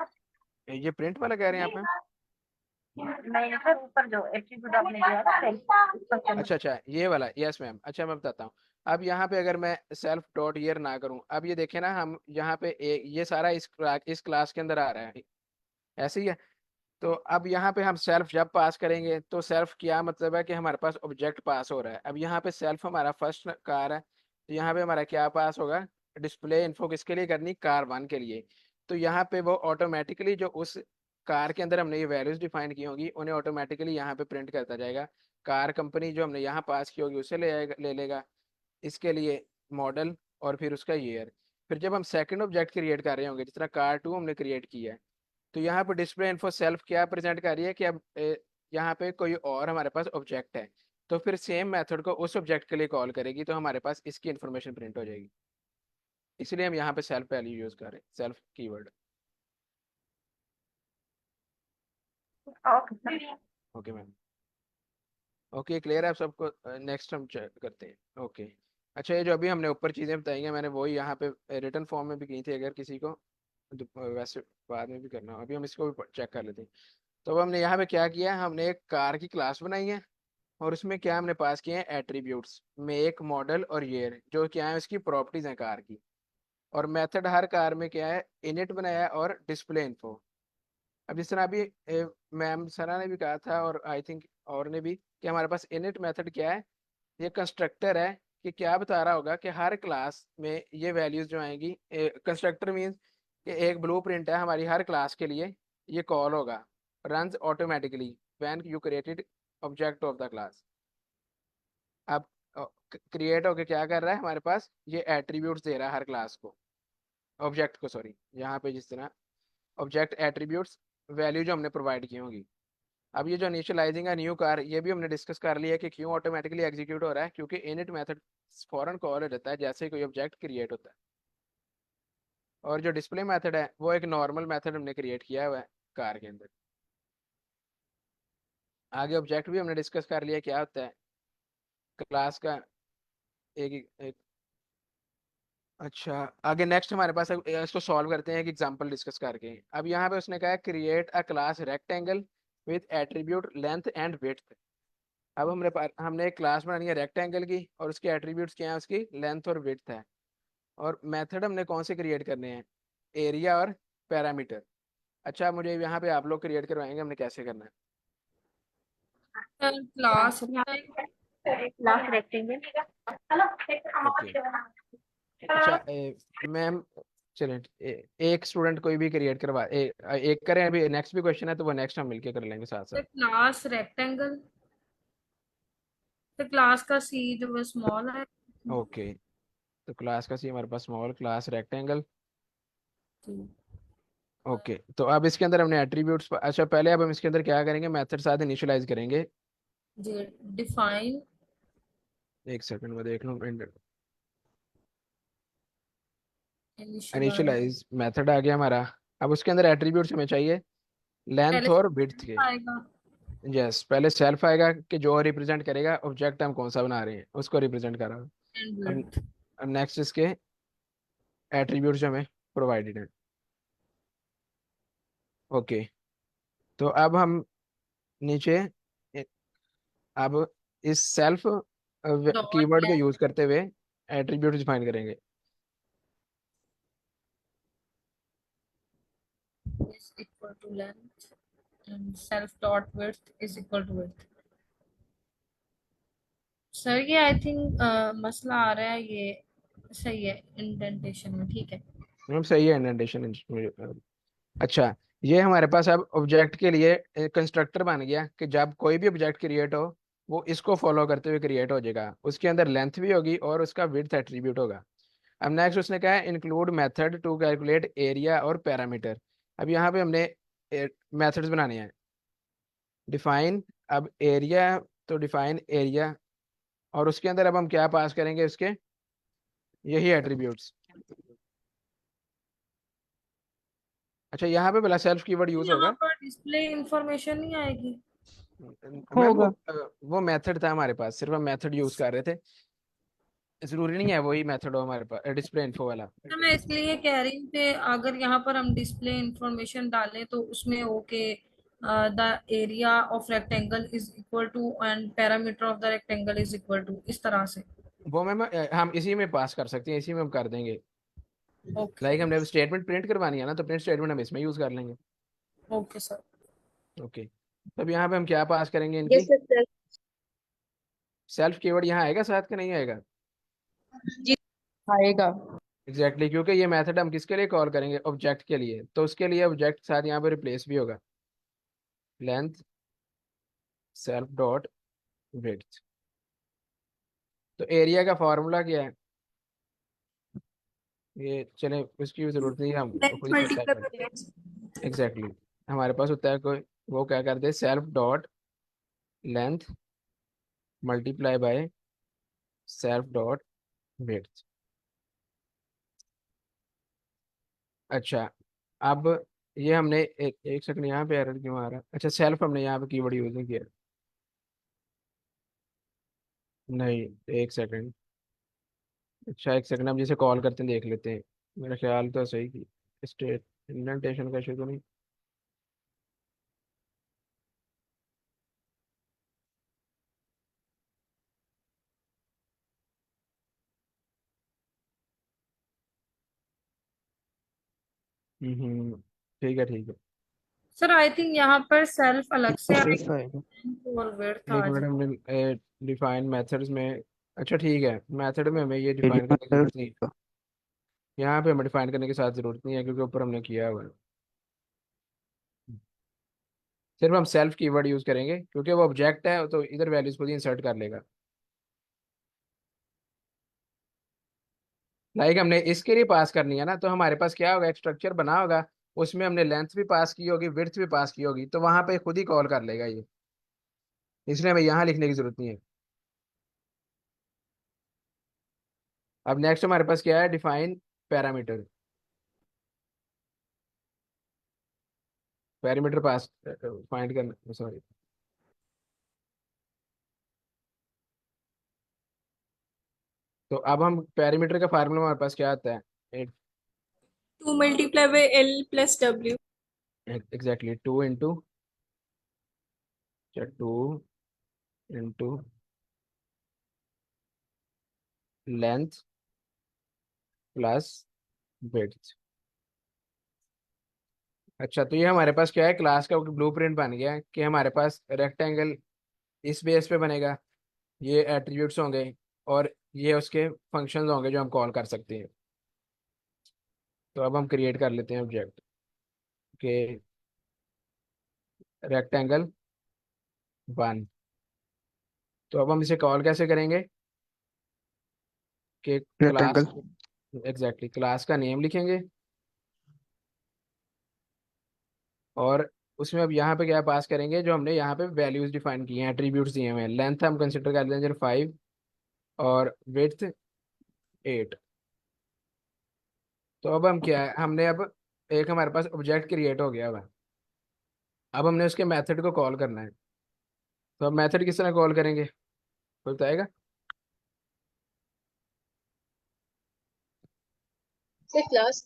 ये प्रिंट वाला कह रहे हैं आप मैम? नहीं सर, ऊपर जो एट्रीब्यूट आपने दिया ना सेल्फ। अच्छा अच्छा, ये वाला, यस मैम। अच्छा मैं बताता हूँ। अब यहाँ पे अगर मैं सेल्फ डॉट ईयर ना करूँ, अब ये देखें ना, हम यहाँ पे ये सारा इस क्लास के अंदर आ रहा है, ऐसे ही है। तो अब यहाँ पे हम सेल्फ जब पास करेंगे, तो सेल्फ क्या मतलब है कि हमारे पास ऑब्जेक्ट पास हो रहा है। अब यहाँ पे सेल्फ हमारा फर्स्ट कार है, तो यहाँ पे हमारा क्या पास होगा, डिस्प्ले इन्फो किसके लिए करनी, कार 1 के लिए। तो यहाँ पे वो ऑटोमेटिकली जो उस कार के अंदर हमने ये वैल्यूज डिफाइन की होंगी, उन्हें ऑटोमेटिकली यहाँ पे प्रिंट करता जाएगा। कार कंपनी जो हमने यहाँ पास की होगी उसे ले लेगा इसके लिए मॉडल, और फिर उसका ईयर। फिर जब हम सेकंड ऑब्जेक्ट क्रिएट कर रहे होंगे, जिस तरह कार 2 हमने क्रिएट किया है, तो यहाँ पे डिस्प्ले इन्फो सेल्फ क्या प्रेजेंट कर रही है कि अब यहाँ पे कोई और हमारे पास ऑब्जेक्ट है, तो फिर सेम मेथड को उस ऑब्जेक्ट के लिए कॉल करेगी, तो हमारे पास इसकी इन्फॉर्मेशन प्रिंट हो जाएगी। इसलिए हम यहाँ पे सेल्फ वैल्यू यूज कर रहे हैं, self keyword. Okay sir. Okay ma'am. Okay clear है आप सबको? नेक्स्ट हम चेक करते हैं। ओके। अच्छा, ये जो अभी हमने ऊपर चीज़ें बताई हैं, मैंने वही यहाँ पे रिटर्न फॉर्म में भी की थी, अगर किसी को वैसे बाद में भी करना हो, अभी हम इसको भी चेक कर लेते हैं। तो अब हमने यहाँ पे क्या किया है, हमने एक कार की क्लास बनाई है और उसमें क्या हमने पास किए हैं, एट्रीब्यूट्स, मेक मॉडल और ईयर, जो क्या है उसकी प्रॉपर्टीज हैं कार की। और मेथड हर कार में क्या है, इनिट बनाया है और डिस्प्ले इन्फो। अब जिस तरह अभी मैम सना ने भी कहा था, और आई थिंक और ने भी, कि हमारे पास इनिट मेथड क्या है, ये कंस्ट्रक्टर है कि क्या बता रहा होगा कि हर क्लास में ये वैल्यूज जो आएंगी। कंस्ट्रक्टर मीन्स कि एक ब्लूप्रिंट है हमारी हर क्लास के लिए, ये कॉल होगा, runs automatically when you created object of the class. अब क्रिएट होके क्या कर रहा है, हमारे पास ये एट्रीब्यूट्स दे रहा है हर क्लास को, ऑब्जेक्ट को, सॉरी, यहाँ पे जिस तरह ऑब्जेक्ट एट्रीब्यूट्स वैल्यू जो हमने प्रोवाइड की होंगी। अब ये जो इनिशियलाइजिंग है न्यू कार, ये भी हमने डिस्कस कर लिया कि क्यों ऑटोमेटिकली एग्जीक्यूट हो रहा है, क्योंकि इनिट मेथड फॉरन कॉल हो जाता है जैसे ही कोई ऑब्जेक्ट क्रिएट होता है। और जो डिस्प्ले मेथड है वो एक नॉर्मल मेथड हमने क्रिएट किया हुआ है कार के अंदर। आगे ऑब्जेक्ट भी हमने डिस्कस कर लिया क्या होता है क्लास का, एक अच्छा। आगे नेक्स्ट हमारे पास इसको सॉल्व करते हैं एक एग्जांपल डिस्कस करके। अब यहाँ पे उसने कहा है create a class rectangle with attribute length and width. अब हमने एक क्लास बनानी है रेक्टेंगल की, और उसके एट्रीब्यूट्स क्या है, उसकी लेंथ और विड्थ है। और मेथड हमने कौन से क्रिएट करने हैं, एरिया और पैरामीटर। अच्छा, मुझे यहाँ पे आप लोग क्रिएट करवाएंगे हमने कैसे करना है। Sir class class rectangle. Hello okay. अच्छा मैम, चलें एक स्टूडेंट कोई भी क्रिएट करवा एक करें, अभी नेक्स्ट भी क्वेश्चन है तो वो नेक्स्ट हम मिलके कर लेंगे साथ साथ। क्लास रेक्टेंगल, तो क्लास का सी जो है स्मॉल है। ओके, तो क्लास का सी हमारे पास स्मॉल, क्लास रेक्टेंगल। ओके, तो अब इसके अंदर हमने एट्रीब्यूट्स, अच्छा पहले अब हम इसके अंदर क्या करेंगे, मेथड साथ इनिशियलाइज करेंगे। जी डिफाइन एक सेकंड में देख लूँ, इनिशियलाइज इनिशियलाइज मेथड आ गया हमारा। अब उसके अंदर एट्रीब्यूट्स हमें चाहिए लेंथ पहले और विड्थ के। आएगा यस, पहले सेल्फ आएगा कि जो रिप्रेजेंट करेगा ऑब्जेक्ट हम कौन सा बना रहे हैं उसको रिप्रेजेंट कर रहा है। एंड अब विड्थ। अब नेक्स्ट इसके एट्रीब्यूट्स जो हमें प्रोवाइडेड हैं। ओके, तो अब हम नीचे ए- अब इस सेल्फ डॉट कीवर्ड को लेंथ यूज करते हुए एट्रीब्यूट डिफाइन करेंगे। Is equal to length and self dot width is equal to width. Sir ये आई थिंक मसला आ रहा है, ये सही है इंडेंटेशन में, ठीक है। मैम सही है इंडेंटेशन, अच्छा, ये हमारे पास अब ऑब्जेक्ट के लिए कंस्ट्रक्टर बन गया कि जब कोई भी ऑब्जेक्ट क्रिएट हो वो इसको फॉलो करते हुए क्रिएट हो जाएगा, उसके अंदर लेंथ भी होगी और उसका विड्थ एट्रीब्यूट होगा। अब नेक्स्ट उसने कहा है include method to calculate area और पैरामीटर। अब यहाँ पे हमने मेथड्स बनाने हैं। डिफाइन, अब एरिया, तो डिफाइन एरिया, और उसके अंदर अब हम क्या पास करेंगे उसके, यही एट्रीब्यूट्स। अच्छा, यहाँ पे भला सेल्फ कीवर्ड यूज यहाँ होगा? पर डिस्प्ले इंफॉर्मेशन नहीं आएगी? मैम होगा। वो मेथड था हमारे पास, सिर्फ हम मेथड यूज कर रहे थे, जरूरी नहीं है वही मेथड हो हमारे पास डिस्प्ले इन्फो वाला। तो मैं इसलिए कह रही हूँ कि अगर यहाँ पर हम डिस्प्ले इंफॉर्मेशन डालें तो उसमें okay, the area of rectangle is equal to and parameter of the rectangle is equal to, इस तरह से। वो मैम हम इसी में पास कर सकते हैं, इसी में हम कर देंगे। ओके। लाइक हमने स्टेटमेंट प्रिंट करवानी है ना, तो प्रिंट स्टेटमेंट हम इसमें यूज कर लेंगे। Okay sir. ओके, तब यहाँ पे हम क्या पास करेंगे यस इनकी, सर। सेल्फ कीवर्ड यहाँ आएगा साथ के नहीं आएगा? जी। आएगा। एग्जैक्टली क्योंकि ये मेथड हम किसके लिए कॉल करेंगे, ऑब्जेक्ट के लिए, तो उसके लिए ऑब्जेक्ट साथ यहाँ पे रिप्लेस भी होगा। Length self dot width. तो एरिया का फॉर्मूला क्या है, ये चले उसकी भी जरूरत नहीं है, हम लेंथ खुद ही पता मल्टीप्लाई कर। By length. एग्जैक्टली हमारे पास होता है कोई, वो क्या करते हैं, self dot length multiply by self dot width. अच्छा, अब ये हमने एक सेकंड, यहाँ पे एरर क्यों आ रहा है? अच्छा, सेल्फ हमने यहाँ पे कीवर्ड यूज नहीं किया। नहीं, एक सेकंड। अच्छा एक सेकंड, हम जिसे कॉल करते हैं देख लेते हैं। मेरा ख्याल तो सही की स्टेट इंडेंटेशन का इशू तो नहीं। हम्म, ठीक है ठीक है। सर आई थिंक यहाँ पर सेल्फ अलग से सिर्फ आएगी आएगा। और विड्थ एक आ मिनट, जाएगी। हमने डिफाइन मेथड्स में, अच्छा ठीक है, मेथड में हमें ये डिफाइन एलिमेंट करने की है जरूरत नहीं है। उसका। यहाँ पे हमें डिफाइन करने की साथ जरूरत नहीं है क्योंकि ऊपर हमने किया हुआ है। सिर्फ हम सेल्फ कीवर्ड यूज करेंगे क्योंकि वो ऑब्जेक्ट है, तो इधर वैल्यूज खुद ही इंसर्ट कर लेगा। लाइक हमने इसके लिए पास करनी है ना, तो हमारे पास क्या होगा, एक स्ट्रक्चर बना होगा, उसमें हमने लेंथ भी पास की होगी, विड्थ भी पास की होगी, तो वहां पे खुद ही कॉल कर लेगा ये, इसलिए हमें यहाँ लिखने की जरूरत नहीं है। अब नेक्स्ट हमारे पास क्या है, define parameter. Parameter pass find करना, सॉरी। तो अब हम पैरामीटर का फार्मूला हमारे पास क्या आता है, 2 × L + W। Exactly 2 into length plus width. अच्छा, तो ये हमारे पास क्या है, क्लास का ब्लूप्रिंट बन गया है कि हमारे पास रेक्टेंगल इस बेस पे बनेगा, ये एट्रीब्यूट्स होंगे और ये उसके फंक्शंस होंगे जो हम कॉल कर सकते हैं। तो अब हम क्रिएट कर लेते हैं ऑब्जेक्ट के रेक्टेंगल 1। तो अब हम इसे कॉल कैसे करेंगे कि क्लास, रेक्टेंगल। एग्जैक्टली क्लास का नेम लिखेंगे और उसमें अब यहाँ पे क्या पास करेंगे, जो हमने यहाँ पे वैल्यूज डिफाइन की हैं, एट्रीब्यूट्स दिए हुए हैं। लेंथ हम कंसिडर कर लेंगे 5 और विड्थ 8। तो अब हम क्या है, हमने अब एक हमारे पास ऑब्जेक्ट क्रिएट हो गया हुआ, अब हमने उसके मेथड को कॉल करना है। तो अब मेथड किस तरह कॉल करेंगे, कोई बताएगा? सर क्लास,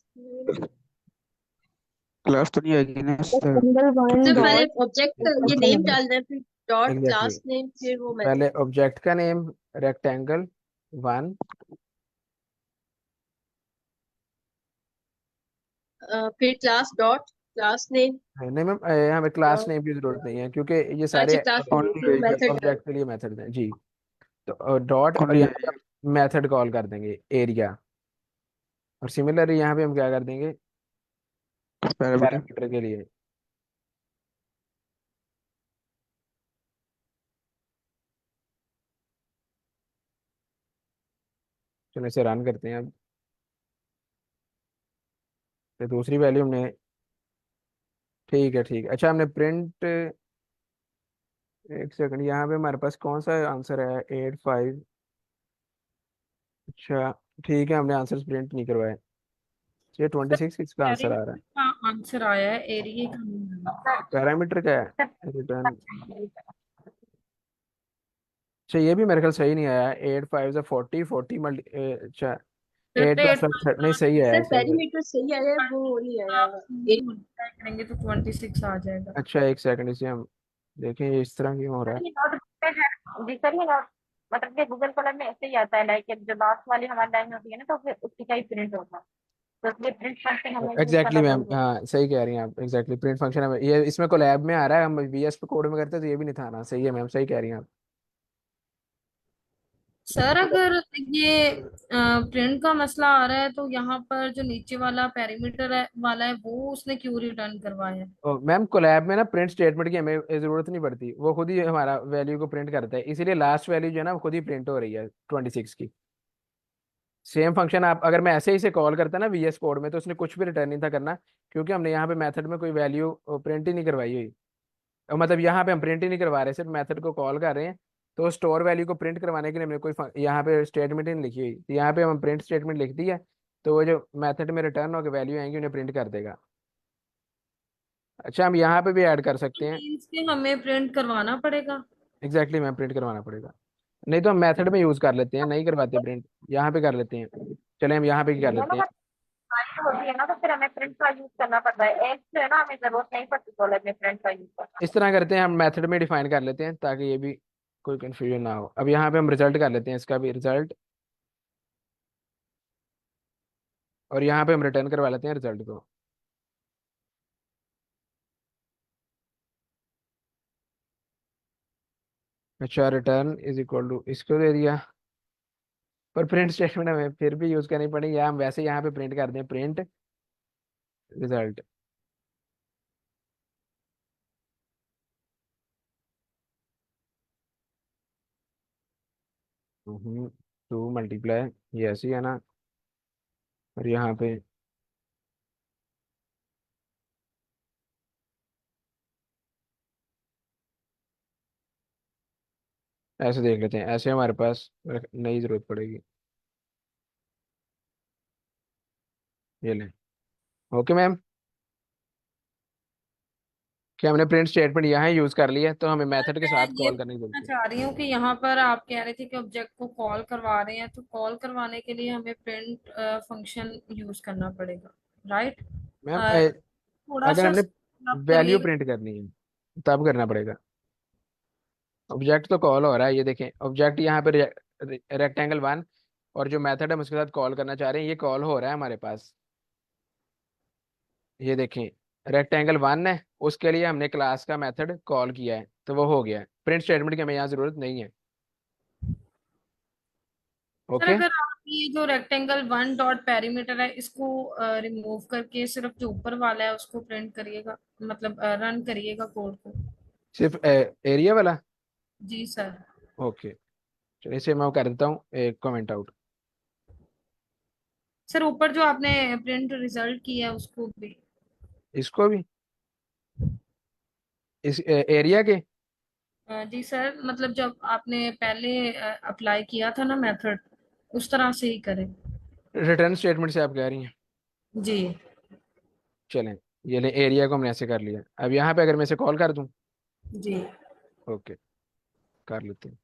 क्लास तो नहीं आएगी ना सर। रेक्टेंगल वन सर पहले डॉट ऑब्जेक्ट का ये उसका नेम नाम। डालना है, फिर डॉट एग्जैक्टली क्लास नेम, फिर वो पहले मेथड। ऑब्जेक्ट का नेम रेक्टेंगल 1, फिर क्लास डॉट क्लास नेम। नहीं मैम, हमें क्लास नेम की जरूरत नहीं है क्योंकि ये अच्छा सारे क्लास नेम ओनली फिर वो आएगी। मेथड। ऑब्जेक्ट के लिए मेथड हैं जी। तो डॉट और ओनली यहाँ आएगी। पे मेथड कॉल कर देंगे एरिया, और सिमिलरली यहाँ पे हम क्या कर देंगे, पैरामीटर। पैरामीटर के लिए। चलो इसे रन करते हैं अब। तो दूसरी वैल्यू हमने, ठीक है ठीक है। अच्छा हमने प्रिंट, एक सेकंड, यहाँ पे हमारे पास कौन सा आंसर है? 8 5। अच्छा ठीक है, हमने आंसर प्रिंट नहीं करवाए। ये 26 किसका आंसर आ रहा है? का आंसर आया है, एरिया का नहीं आया। पैरामीटर क्या सर है? रिटर्न। अच्छा ये भी मेरे ख्याल सही नहीं आया। 8 5 40 मल्टी, अच्छा फिर 8 + 1 नहीं सही आया सर है, सही है। पेरीमीटर सही आया है, वो नहीं आया। आप मल्टीप्लाई करेंगे तो 26 आ जाएगा। अच्छा एक सेकंड, इसे हम देखें ये इस तरह क्यों हो रहा है। ये नोट पे है जी सर, ये नोट मतलब कि गूगल कलर में ऐसे ही आता है, लाइक जो लास्ट वाली हमारी लाइन होती है ना, तो फिर उसी का ही प्रिंट होता है। तो इसलिए प्रिंट फंक्शन हमें यूज एग्जैक्टली करना मैम, जरूरी हाँ सही कह रही हैं आप। एग्जैक्टली प्रिंट फंक्शन है ये, इसमें कोलैब में आ रहा है, हम वीएस पे कोड में करते तो ये भी नहीं था ना। सही है मैम, सही कह रही हैं आप। सर अगर ये प्रिंट का मसला आ रहा है तो यहाँ पर जो नीचे वाला पेरीमीटर है वाला है वो उसने क्यों रिटर्न करवाया है? मैम कोलैब में ना प्रिंट स्टेटमेंट की हमें जरूरत नहीं पड़ती, वो खुद ही हमारा वैल्यू को प्रिंट करता है, इसीलिए लास्ट वैल्यू जो है ना वो खुद ही प्रिंट हो रही है 26 की। सेम फंक्शन आप अगर मैं ऐसे ही से कॉल करता ना वीएस कोड में, तो उसने कुछ भी रिटर्न नहीं था करना, क्योंकि हमने यहाँ पे मेथड में कोई वैल्यू प्रिंट ही नहीं करवाई हुई। मतलब यहाँ पे हम प्रिंट ही नहीं करवा रहे, सिर्फ मेथड को कॉल कर रहे हैं। तो स्टोर वैल्यू को प्रिंट करवाने के लिए हमने कोई यहाँ पे स्टेटमेंट ही नहीं लिखी हुई, तो यहाँ पे हम प्रिंट स्टेटमेंट लिख दी है। तो वो जो मेथड में रिटर्न होकर वैल्यू आएंगी उन्हें प्रिंट कर देगा। अच्छा हम यहाँ पे भी ऐड कर सकते हैं। मीन्स के हमें प्रिंट करवाना पड़ेगा। एग्जैक्टली मैम, प्रिंट करवाना पड़ेगा। नहीं तो हम मेथड में यूज कर लेते हैं, नहीं करवाते प्रिंट, यहाँ पे कर लेते हैं। चले हम यहाँ पे क्या कर दोनों लेते हैं। का फाइल होती है ना, तो फिर हमें प्रिंट का यूज करना पड़ता है। एक जो है ना, हमें जरूरत नहीं पड़ती कॉलेज में प्रिंट का यूज करना। इस तरह करते हैं, हम मेथड में डिफाइन कर लेते हैं ताकि ये भी कोई कंफ्यूजन ना हो। अब यहाँ पे हम रिजल्ट कर लेते हैं, इसका भी रिजल्ट, और यहाँ पे हम रिटर्न करवा लेते हैं रिजल्ट को। अच्छा रिटर्न इज इक्वल टू इसको दे दिया, पर प्रिंट स्टेटमेंट हमें फिर भी यूज करनी पड़ेगी, या हम वैसे यहाँ पे प्रिंट कर दें प्रिंट रिजल्ट। 2 × ये ऐसे ही है ना, और यहाँ पे ऐसे देख लेते हैं, ऐसे हमारे पास नई जरूरत पड़ेगी। ये लें। ओके मैम, क्या हमने प्रिंट स्टेटमेंट यहाँ यूज कर लिया, तो हमें सर मेथड के मैं साथ ये कॉल करने की जरूरत पूछना है। चाह रही हूँ कि यहाँ पर आप कह रहे थे कि ऑब्जेक्ट को कॉल करवा रहे हैं, तो कॉल करवाने के लिए हमें प्रिंट फंक्शन यूज करना पड़ेगा, राइट? मैम थोड़ा अगर सा हमने आप वैल्यू करिएगा। प्रिंट करनी है तब करना पड़ेगा। ऑब्जेक्ट तो कॉल हो रहा है, ये देखें ऑब्जेक्ट यहाँ पे रेक्टेंगल 1, और जो मेथड हम उसके साथ कॉल करना चाह रहे हैं ये कॉल हो रहा है हमारे पास। ये देखें रेक्टेंगल 1 है, उसके लिए हमने क्लास का मेथड कॉल किया है, तो वो हो गया है। प्रिंट स्टेटमेंट की हमें यहाँ जरूरत नहीं है। Sir okay. अगर आप ये जो रेक्टेंगल 1 डॉट पेरीमीटर है इसको रिमूव करके सिर्फ जो ऊपर वाला है उसको प्रिंट करिएगा, मतलब रन करिएगा कोड को। सिर्फ एरिया वाला। जी सर। ओके, चलिए इसे मैं कर देता हूँ एक कमेंट आउट। सर ऊपर जो आपने प्रिंट रिजल्ट किया है उसको भी। इसको भी इस एरिया के। जी सर, मतलब जब आपने पहले अप्लाई किया था ना मेथड, उस तरह से ही करें। रिटर्न स्टेटमेंट से आप कह रही हैं? जी। चलें, ये ले एरिया को हमने ऐसे कर लिया। अब यहाँ पे अगर मैं इसे कॉल कर दूं, जी। ओके कर लेते हैं।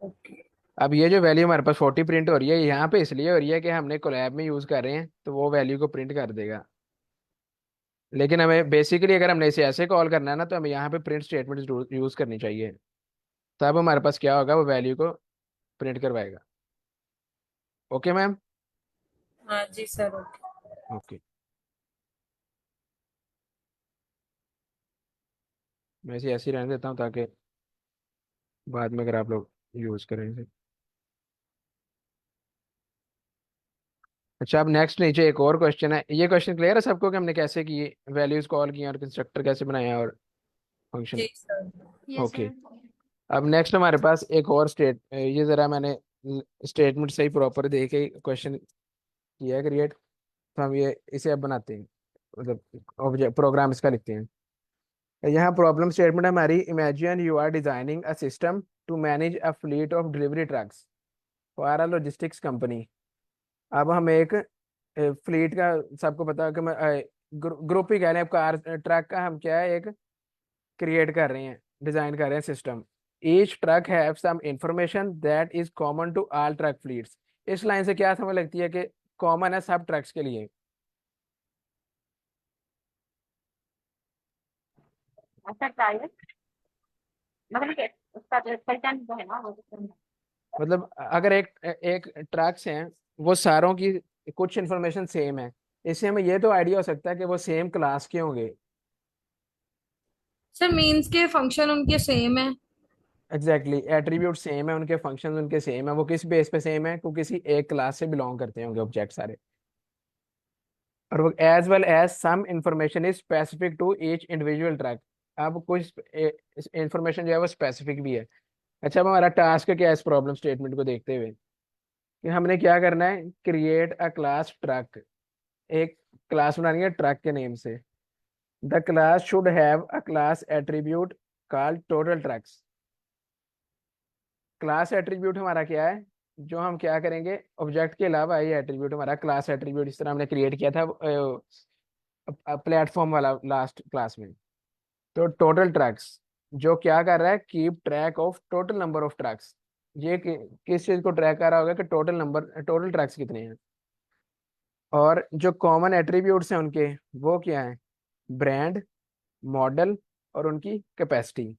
ओके। अब ये जो वैल्यू हमारे पास 40 प्रिंट हो रही है, ये यहाँ पे इसलिए हो रही है कि हमने कोलैब में यूज कर रहे हैं, तो वो वैल्यू को प्रिंट कर देगा। लेकिन हमें बेसिकली अगर हमने इसे ऐसे कॉल करना है ना, तो हमें यहाँ पे प्रिंट स्टेटमेंट यूज करनी चाहिए, तब हमारे पास क्या होगा, वो वैल्यू को प्रिंट करवाएगा। Okay ma'am. हाँ जी सर, ओके। ओके, मैं इसे ऐसे ही रहने देता हूँ ताकि बाद में अगर आप लोग यूज करें इसे। अच्छा, अब नेक्स्ट नीचे एक और क्वेश्चन है। ये क्वेश्चन क्लियर है सबको कि हमने कैसे किए, वैल्यूज कॉल किए और कंस्ट्रक्टर कैसे बनाया और फंक्शन? जी सर। Yes okay. सर। अब नेक्स्ट हमारे पास एक और ये जरा मैंने स्टेटमेंट सही प्रॉपर दे के क्वेश्चन किया है क्रिएट। तो हम ये इसे अब बनाते हैं, मतलब ऑब्जेक्ट प्रोग्राम इसका लिखते हैं। यहाँ प्रॉब्लम स्टेटमेंट हमारी, imagine you are designing a system to manage a fleet of delivery trucks for a logistics company. अब हम एक फ्लीट का, सबको पता है कि मैं ग्रुप ही कह रहे हैं, अब कार ट्रक का हम क्या है, एक क्रिएट कर रहे हैं, डिजाइन कर रहे हैं system. Each truck have some information that is common to all truck fleets. इस लाइन से क्या समझ लगती है कि कॉमन है सब ट्रक्स के लिए? अच्छा टायर, मतलब कि उसका जो पहचान जो है ना वो मतलब अगर एक एक ट्रक्स हैं, वो सारों की कुछ इन्फॉर्मेशन सेम है, इससे हमें ये तो आइडिया हो सकता है कि वो सेम क्लास के होंगे। सर मीन्स के फंक्शन उनके सेम है। एग्जैक्टली, एट्रीब्यूट सेम है, उनके फंक्शंस उनके सेम है। वो किस बेस पे सेम है? को किसी एक क्लास से बिलोंग करते होंगे ऑब्जेक्ट सारे। और वो as well as some information is specific to each individual truck. अब कुछ इंफॉर्मेशन जो है वो स्पेसिफिक भी है। अच्छा, अब हमारा टास्क क्या है इस प्रॉब्लम स्टेटमेंट को देखते हुए? कि हमने क्या करना है, क्रिएट अ क्लास ट्रक। एक क्लास बनानी है ट्रक के नेम से। The class should have a class attribute called total trucks. Class attribute हमारा क्या है, जो हम क्या करेंगे, ऑब्जेक्ट के अलावा ये एट्रीब्यूट हमारा क्लास एट्रीब्यूट इस तरह हमने क्रिएट किया था प्लेटफॉर्म वाला लास्ट क्लास में। तो टोटल ट्रक्स जो क्या कर रहा है, keep track of total number of trucks. ये किस चीज को ट्रैक कर रहा होगा कि टोटल नंबर, टोटल ट्रक्स कितने हैं। और जो कॉमन एट्रीब्यूट्स हैं उनके, वो क्या है, ब्रांड, मॉडल और उनकी कैपेसिटी।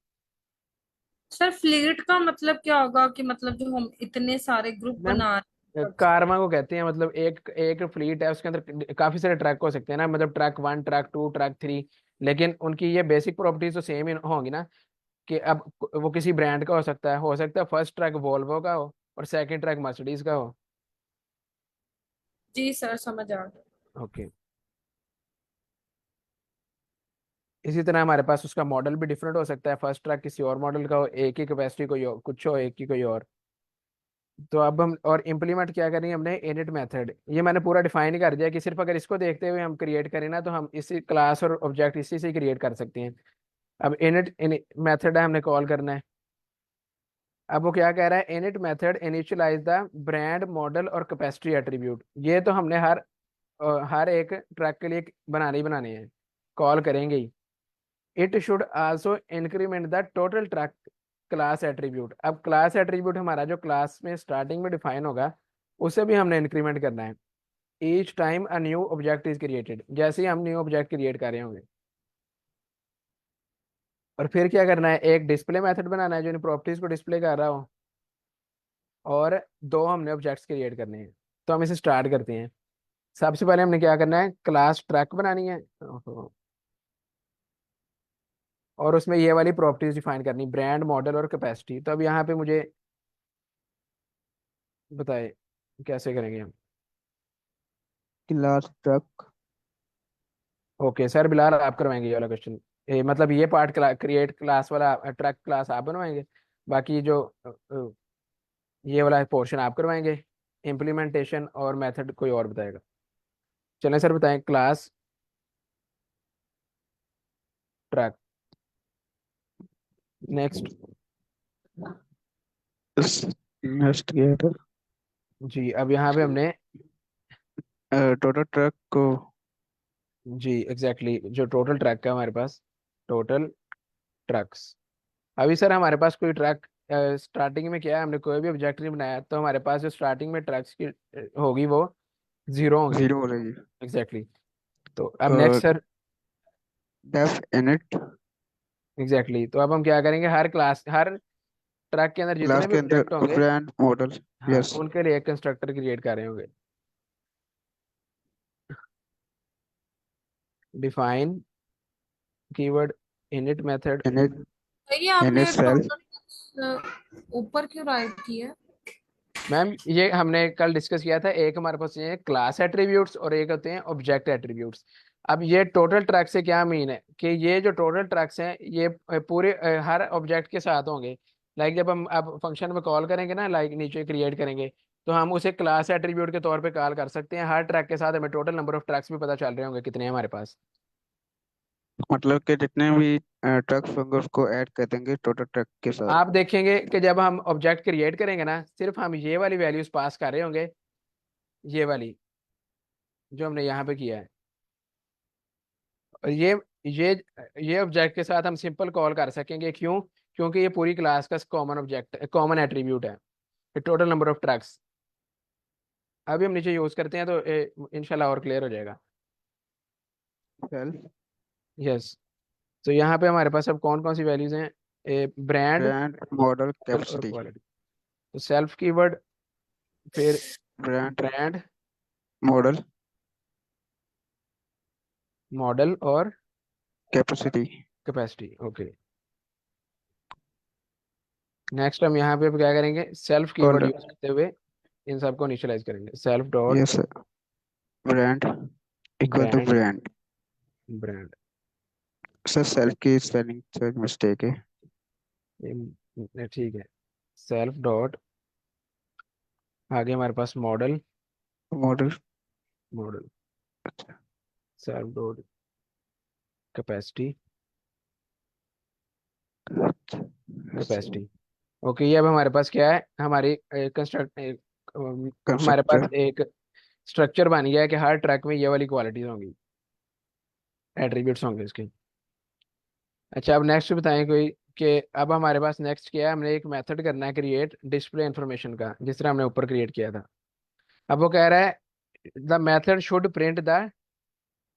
सर फ्लीट का मतलब क्या होगा कि मतलब जो हम इतने सारे ग्रुप मैम, बना रहे हैं। कारमा को कहते हैं, मतलब एक एक फ्लीट है, उसके अंदर काफी सारे ट्रक हो सकते हैं ना, मतलब ट्रक 1, ट्रक 2, ट्रक 3। लेकिन उनकी ये बेसिक प्रॉपर्टीज तो सेम ही होंगी ना। कि अब वो किसी ब्रांड का हो सकता है फर्स्ट ट्रक वोल्वो का हो और सेकंड ट्रक मर्सिडीज का हो। जी सर समझ आ गया। ओके। इसी तरह हमारे पास उसका मॉडल भी डिफरेंट हो सकता है, फर्स्ट ट्रक किसी और मॉडल का हो, एक ही कैपेसिटी कोई और कुछ हो, एक की कोई और। तो अब हम और इम्प्लीमेंट क्या करेंगे, हमने इनिट मेथड, ये मैंने पूरा डिफाइन कर दिया कि सिर्फ अगर इसको देखते हुए हम क्रिएट करें ना, तो हम इसी क्लास और ऑब्जेक्ट इसी से क्रिएट कर सकते हैं। अब इनिट मेथड है, हमने कॉल करना है। अब वो क्या कह रहा है, init method initialise the brand, model और कैपेसिटी एट्रीब्यूट। ये तो हमने हर एक ट्रैक के लिए बनाने ही बनाने हैं, कॉल करेंगे ही। It should also increment the total track class attribute. अब क्लास एट्रीब्यूट हमारा जो क्लास में स्टार्टिंग में डिफाइन होगा, उसे भी हमने इंक्रीमेंट करना है each time a new object is created, जैसे ही हम न्यू ऑब्जेक्ट क्रिएट कर रहे होंगे। और फिर क्या करना है, एक डिस्प्ले मेथड बनाना है जो इन प्रॉपर्टीज को डिस्प्ले कर रहा हो, और दो हमने ऑब्जेक्ट्स क्रिएट करने हैं। तो हम इसे स्टार्ट करते हैं। सबसे पहले हमने क्या करना है, क्लास ट्रैक बनानी है। ओहो। और उसमें ये वाली प्रॉपर्टीज डिफाइन करनी, ब्रांड, मॉडल और कैपेसिटी। तो अब यहाँ पे मुझे बताए कैसे करेंगे हम? Class truck. Okay sir, Bilal आप करवाएंगे ये वाला क्वेश्चन, मतलब ये पार्ट क्रिएट क्लास वाला ट्रैक क्लास आप बनवाएंगे, बाकी जो ये वाला पोर्शन आप करवाएंगे। इम्प्लीमेंटेशन और मेथड कोई और बताएगा। चलें सर, बताएं क्लास ट्रैक। नेक्स्ट। नेक्स्ट किया था। जी, अब यहाँ पे हमने, टोटल ट्रक को। जी एग्जैक्टली जो टोटल ट्रैक है हमारे पास, टोटल ट्रक्स। अभी सर हमारे पास कोई ट्रैक स्टार्टिंग में क्या है, हमने कोई भी ऑब्जेक्ट नहीं बनाया, तो हमारे पास जो स्टार्टिंग में ट्रक्स की होगी वो जीरो होगी। जीरो हो रही है। एग्जैक्टली। तो अब next sir. Def init. Exactly, तो अब हम क्या करेंगे, हर ट्रक के अंदर क्लास जितने भी के अंदर ऑब्जेक्ट होंगे, ब्रांड, मॉडल। हाँ यस। उनके लिए एक कंस्ट्रक्टर क्रिएट कर रहे होंगे। Define keyword init method. Init. तो ये आपने इनिट सेल। टोटल ऊपर क्यों राइट किया? मैम ये हमने कल डिस्कस किया था, एक हमारे पास ये क्लास एट्रीब्यूट्स और एक होते हैं ऑब्जेक्ट एट्रीब्यूट्स। अब ये टोटल ट्रैक से क्या मीन है कि ये जो टोटल ट्रैक्स हैं ये पूरे हर ऑब्जेक्ट के साथ होंगे। लाइक जब हम अब फंक्शन में कॉल करेंगे ना, लाइक नीचे क्रिएट करेंगे, तो हम उसे क्लास एट्रीब्यूट के तौर पे कॉल कर सकते हैं। हर ट्रैक के साथ हमें टोटल नंबर ऑफ ट्रैक्स भी पता चल रहे होंगे कितने हैं हमारे पास। मतलब कि जितने भी ट्रक्स होंगे उसको ऐड कर देंगे टोटल ट्रक के साथ। आप देखेंगे कि जब हम ऑब्जेक्ट क्रिएट करेंगे ना, सिर्फ हम ये वाली वैल्यूज पास कर रहे होंगे, ये वाली जो हमने यहाँ पे किया है। और ये ये ऑब्जेक्ट के साथ हम सिंपल कॉल कर सकेंगे, क्यों? क्योंकि ये पूरी क्लास का कॉमन ऑब्जेक्ट कॉमन एट्रीब्यूट है, टोटल नंबर ऑफ ट्रक्स। अभी हम नीचे यूज करते हैं तो इंशाल्लाह और क्लियर हो जाएगा। Self, yes. तो यहाँ पे हमारे पास अब कौन कौन सी वैल्यूज हैं? ब्रांड, ब्रांड, मॉडल, और कैपेसिटी। क्वालिटी। तो सेल्फ कीवर्ड, फिर ब्रांड, ब्रांड, मॉडल, मॉडल और कैपेसिटी। कैपेसिटी। ओके। नेक्स्ट हम यहाँ पे अब क्या करेंगे, सेल्फ कीवर्ड और यूज करते हुए इन सबको इनिशियलाइज करेंगे। Self dot yes, brand equal to brand, brand. Brand. Sir self की स्पेलिंग से मिस्टेक है। ठीक है। सेल्फ डॉट, आगे हमारे पास model, model. Model. Self dot capacity, capacity. Okay, ये अब हमारे पास क्या है, हमारी कंस्ट्रक्ट हमारे पास कंस्ट्रक्टर। एक स्ट्रक्चर बन गया है कि हर ट्रैक में ये वाली क्वालिटीज होंगी, एट्रीब्यूट्स होंगे इसके। अच्छा, अब नेक्स्ट बताएं कोई कि अब हमारे पास नेक्स्ट क्या है, हमने एक मेथड करना है क्रिएट डिस्प्ले इन्फॉर्मेशन का, जिस तरह हमने ऊपर क्रिएट किया था। अब वो कह रहा है the method should print the,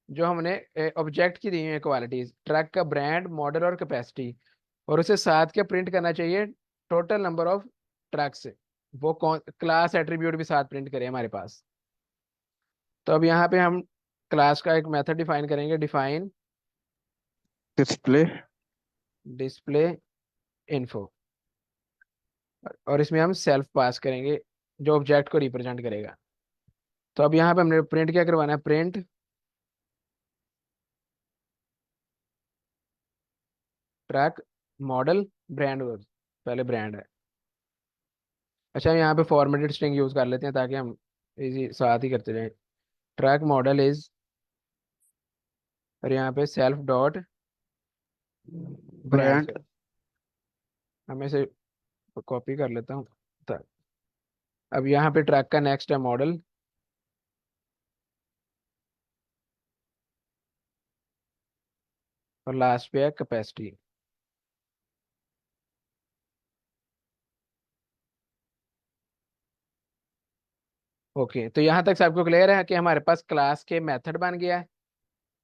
जो हमने ऑब्जेक्ट की दी हुई है क्वालिटीज, ट्रक का ब्रांड, मॉडल और कैपेसिटी, और उसे साथ के प्रिंट करना चाहिए टोटल नंबर ऑफ ट्रक्स। वो कौन क्लास एट्रीब्यूट भी साथ प्रिंट करें हमारे पास। तो अब यहाँ पे हम क्लास का एक मेथड डिफाइन करेंगे, डिफाइन डिस्प्ले। डिस्प्ले इन्फो, और इसमें हम सेल्फ पास करेंगे जो ऑब्जेक्ट को रिप्रेजेंट करेगा। तो अब यहाँ पे हमने प्रिंट क्या करवाना है, प्रिंट ट्रक, मॉडल, ब्रांड। पहले ब्रांड है। अच्छा, हम यहाँ पे फॉर्मेटेड स्ट्रिंग यूज कर लेते हैं ताकि हम इजी साथ ही करते रहें। ट्रैक मॉडल इज, और यहाँ पे सेल्फ डॉट ब्रांड ब्रांड। से हमें से कॉपी कर लेता हूँ। अब यहाँ पे ट्रैक का नेक्स्ट है मॉडल, और लास्ट पे है कैपेसिटी। ओके, तो यहाँ तक सबको क्लियर है कि हमारे पास क्लास के मेथड बन गया है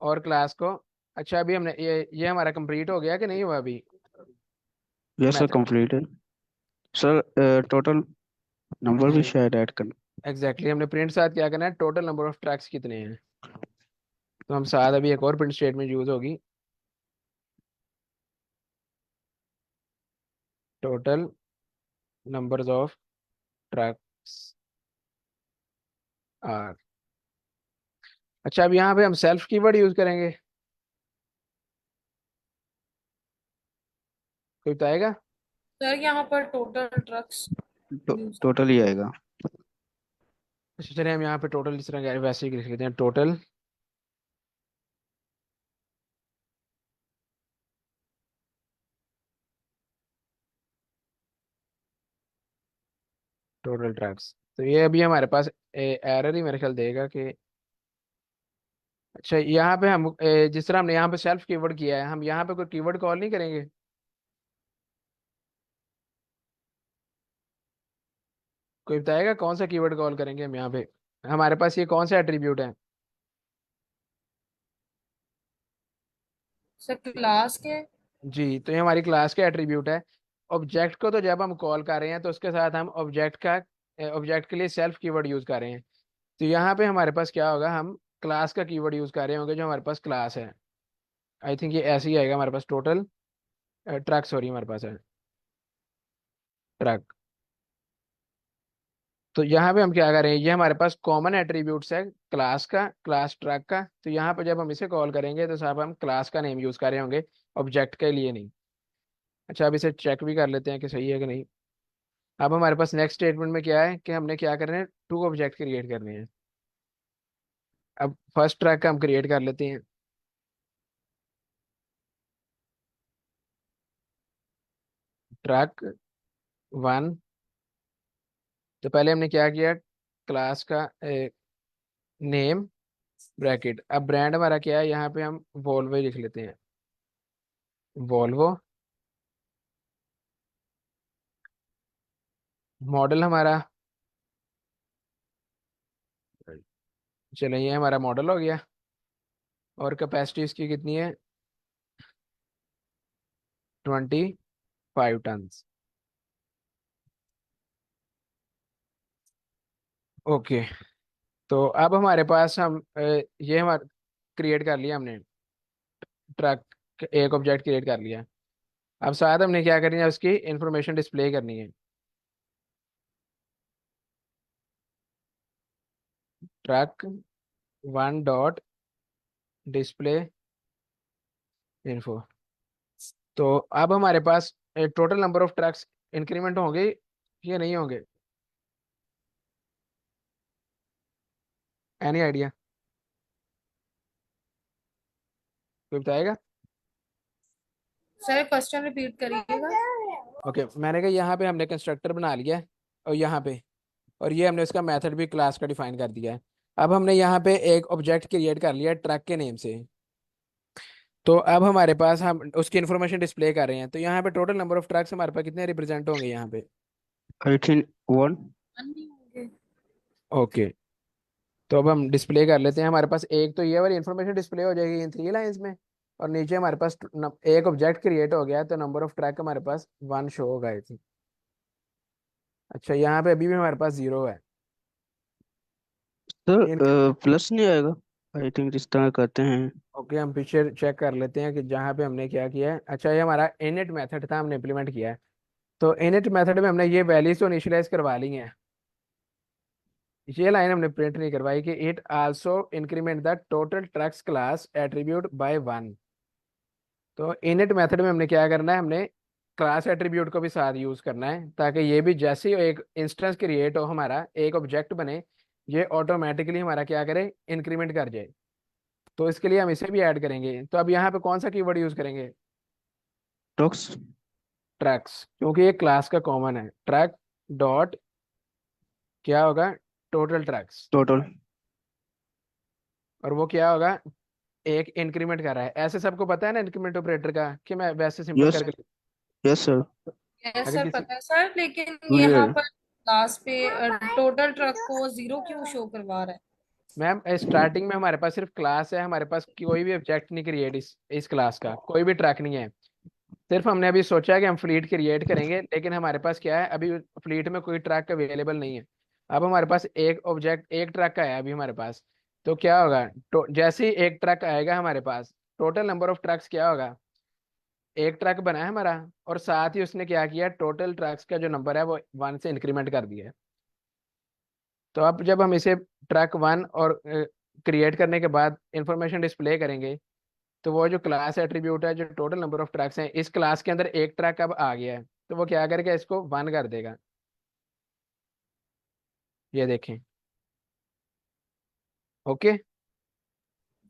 और क्लास को। अच्छा, अभी हमने ये हमारा कंप्लीट हो गया कि नहीं हुआ अभी? यस सर, मेथड, कंप्लीट है। सर टोटल नंबर भी नहीं, शायद ऐड करना। एग्जैक्टली हमने प्रिंट साथ क्या करना है, टोटल नंबर ऑफ ट्रैक्स कितने हैं। तो हम साथ अभी एक और प्रिंट स्टेटमेंट यूज होगी, total numbers of trucks are. अच्छा, अब यहाँ पे हम सेल्फ कीवर्ड यूज करेंगे, कोई बताएगा? सर यहाँ पर टोटल ट्रक्स यूज टोटल ही आएगा। अच्छा, चलिए हम यहाँ पे टोटल जिस तरह वैसे ही लिख लेते हैं, टोटल टोटल ट्रैक्स। तो ये अभी हमारे पास एरर ही मेरे ख्याल देगा कि, अच्छा यहाँ पे हम जिस तरह हमने यहाँ पे सेल्फ कीवर्ड किया है, हम यहाँ पे कोई कीवर्ड कॉल नहीं करेंगे? कोई बताएगा कौन सा कीवर्ड कॉल करेंगे हम यहाँ पे? हमारे पास ये कौन सा एट्रीब्यूट है? सर क्लास के। जी, तो ये हमारी क्लास के एट्रीब्यूट है। ऑब्जेक्ट को तो जब हम कॉल कर रहे हैं तो उसके साथ हम ऑब्जेक्ट के लिए सेल्फ कीवर्ड यूज कर रहे हैं। तो यहाँ पे हमारे पास क्या होगा, हम क्लास का कीवर्ड यूज कर रहे होंगे जो हमारे पास क्लास है। आई थिंक ये ऐसे ही आएगा हमारे पास, टोटल ट्रक, सॉरी हमारे पास है ट्रक। तो यहाँ पे हम क्या करें, ये हमारे पास कॉमन एट्रीब्यूट्स है क्लास का, क्लास ट्रक का। तो यहाँ पे जब हम इसे कॉल करेंगे तो साहब हम क्लास का नेम यूज कर रहे होंगे, ऑब्जेक्ट के लिए नहीं। अच्छा, अब इसे चेक भी कर लेते हैं कि सही है कि नहीं। अब हमारे पास नेक्स्ट स्टेटमेंट में क्या है कि हमने क्या करना है, 2 ऑब्जेक्ट क्रिएट करने हैं। अब फर्स्ट ट्रैक का हम क्रिएट कर लेते हैं। ट्रैक 1। तो पहले हमने क्या किया, क्लास का नेम ब्रैकेट। अब ब्रांड हमारा क्या है, यहाँ पे हम वोल्वो लिख लेते हैं, वोल्वो। मॉडल हमारा, चलिए ये हमारा मॉडल हो गया। और कैपेसिटी इसकी कितनी है, 25 टन। ओके। तो अब हमारे पास हम ये हमारा क्रिएट कर लिया हमने, ट्रक एक ऑब्जेक्ट क्रिएट कर लिया। अब साथ हमने क्या करनी है, उसकी इंफॉर्मेशन डिस्प्ले करनी है। Truck 1 dot display info. तो अब हमारे पास total number of trucks increment होंगे या नहीं होंगे, एनी आइडिया, कोई बताएगा? सर क्वेश्चन रिपीट करिएगा। ओके, मैंने कहा यहाँ पे हमने कंस्ट्रक्टर बना लिया है, और यहाँ पे, और ये हमने उसका मेथड भी क्लास का डिफाइन कर दिया है। अब हमने यहाँ पे एक ऑब्जेक्ट क्रिएट कर लिया ट्रक के नेम से। तो अब हमारे पास हम उसकी इन्फॉर्मेशन डिस्प्ले कर रहे हैं। तो यहाँ पे टोटल नंबर ऑफ ट्रक्स हमारे पास कितने रिप्रेजेंट होंगे यहाँ पे? I think 1। नहीं होंगे। ओके। तो अब हम डिस्प्ले कर लेते हैं। हमारे पास एक तो ये वाली इन्फॉर्मेशन डिस्प्ले हो जाएगी इन 3 लाइंस में, और नीचे हमारे पास एक ऑब्जेक्ट क्रिएट हो गया है, तो नंबर ऑफ ट्रैक हमारे पास 1 शो होगा आई थिंक। अच्छा, यहाँ पे अभी भी हमारे पास 0 है। सर इन प्लस नहीं आएगा? आई थिंक जिस तरह करते हैं। ओके, हम पीछे चेक कर लेते हैं कि जहाँ पे हमने क्या किया है। अच्छा, ये हमारा इनिट मेथड था, हमने इम्प्लीमेंट किया है। तो इनिट मेथड में हमने ये वैल्यूज तो इनिशियलाइज करवा ली हैं। ये लाइन हमने प्रिंट नहीं करवाई कि it also increment the total trucks class attribute by 1। तो इनिट मेथड में हमने क्या करना है, हमने क्लास एट्रीब्यूट को भी साथ यूज करना है, ताकि ये भी जैसे ही एक इंस्टेंस क्रिएट हो, हमारा एक ऑब्जेक्ट बने, ये ऑटोमेटिकली हमारा क्या करे, इंक्रीमेंट कर जाए। तो इसके लिए हम इसे भी ऐड करेंगे। तो अब यहाँ पे कौन सा कीवर्ड यूज करेंगे, टॉक्स। ट्रैक्स, क्योंकि ये क्लास का कॉमन है। ट्रैक डॉट क्या होगा, टोटल ट्रैक्स। टोटल। और वो क्या होगा, एक इंक्रीमेंट कर रहा है। ऐसे सबको पता है ना इंक्रीमेंट ऑपरेटर का, कि मैं वैसे सिंपल यस। करके यस सर। यस अगर सर किसी, पता है सर, लेकिन यहाँ क्लियर। पर लास्ट पे टोटल ट्रक को 0 क्यों शो करवा रहा है? मैम स्टार्टिंग में हमारे पास सिर्फ क्लास है, हमारे पास कोई भी ऑब्जेक्ट नहीं क्रिएट, इस क्लास का कोई भी ट्रैक नहीं है। सिर्फ हमने अभी सोचा है कि हम फ्लीट क्रिएट करेंगे, लेकिन हमारे पास क्या है, अभी फ्लीट में कोई ट्रैक अवेलेबल नहीं है। अब हमारे पास एक ऑब्जेक्ट, एक ट्रैक का है अभी हमारे पास। तो क्या होगा, तो जैसे ही एक ट्रैक आएगा हमारे पास, टोटल नंबर ऑफ ट्रैक्स क्या होगा, एक ट्रैक बना है हमारा, और साथ ही उसने क्या किया, टोटल ट्रैक्स का जो नंबर है वो 1 से इंक्रीमेंट कर दिया है। तो अब जब हम इसे ट्रैक 1 और क्रिएट करने के बाद इंफॉर्मेशन डिस्प्ले करेंगे, तो वो जो क्लास एट्रीब्यूट है, जो टोटल नंबर ऑफ ट्रैक्स हैं, इस क्लास के अंदर एक ट्रैक अब आ गया है, तो वो क्या करेगा, इसको 1 कर देगा। ये देखें। ओके,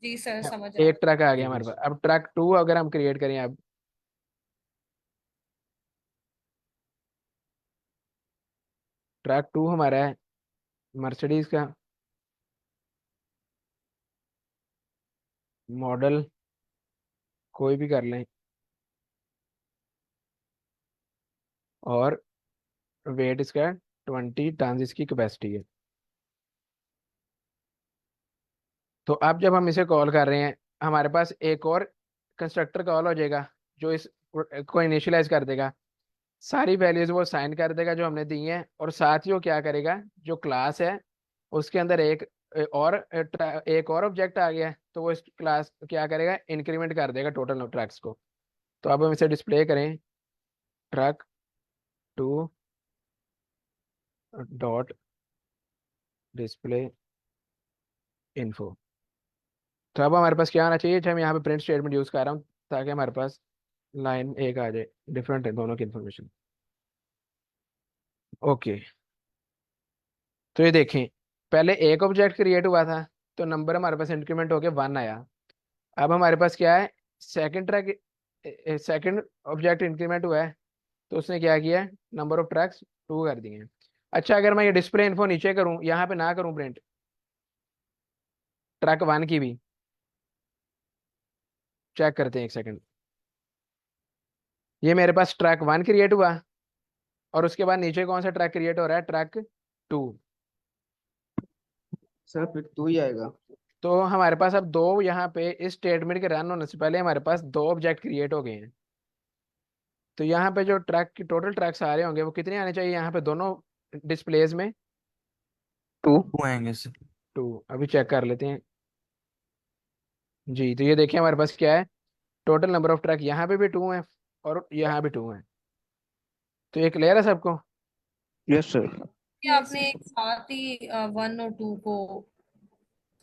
जी सर समझ आ एक गया। ट्रैक आ गया हमारे पास। अब ट्रैक 2 अगर हम क्रिएट करें, अब ट्रैक 2 हमारा है मर्सिडीज का, मॉडल कोई भी कर लें, और वेट इसका 20 टन इसकी कैपेसिटी है। तो अब जब हम इसे कॉल कर रहे हैं, हमारे पास एक और कंस्ट्रक्टर कॉल हो जाएगा, जो इस को इनिशियलाइज कर देगा, सारी वैल्यूज वो साइन कर देगा जो हमने दी हैं, और साथ ही वो क्या करेगा, जो क्लास है उसके अंदर एक और ऑब्जेक्ट आ गया है, तो वो इस क्लास क्या करेगा, इंक्रीमेंट कर देगा टोटल ट्रैक्स को। तो अब हम इसे डिस्प्ले करें, ट्रक 2 डॉट डिस्प्ले इन्फो। तो अब हमारे पास क्या आना चाहिए, हम यहाँ पे प्रिंट स्टेटमेंट यूज कर रहा हूँ ताकि हमारे पास लाइन एक आ जाए, डिफरेंट है दोनों की इन्फॉर्मेशन। ओके, तो ये देखें, पहले एक ऑब्जेक्ट क्रिएट हुआ था तो नंबर हमारे पास इंक्रीमेंट होके 1 आया। अब हमारे पास क्या है, second track, second object increment हुआ है तो उसने क्या किया, नंबर ऑफ ट्रैक्स 2 कर दिए हैं। अच्छा, अगर मैं ये डिस्प्ले इन्फो नीचे करूँ, यहाँ पे ना करूँ प्रिंट ट्रैक 1 की भी, चेक करते हैं एक सेकंड। ये मेरे पास ट्रैक 1 क्रिएट हुआ और उसके बाद नीचे कौन सा ट्रैक क्रिएट हो रहा है, ट्रैक 2। सर फिर 2 ही आएगा। तो हमारे पास अब दो, यहाँ पे इस स्टेटमेंट के रन होने से पहले हमारे पास दो ऑब्जेक्ट क्रिएट हो गए हैं। तो यहाँ पे जो ट्रैक की टोटल ट्रैक्स आ रहे होंगे वो कितने आने चाहिए यहाँ पे दोनों डिस्प्लेस में, 2। 2 आएंगे सर। 2। अभी चेक कर लेते हैं जी। तो ये देखिए हमारे पास क्या है, टोटल नंबर ऑफ ट्रैक यहाँ पे भी 2 है और यहाँ भी 2 है। तो ये क्लियर है सबको? Yes sir. कि आपने एक साथ ही 1 और 2 को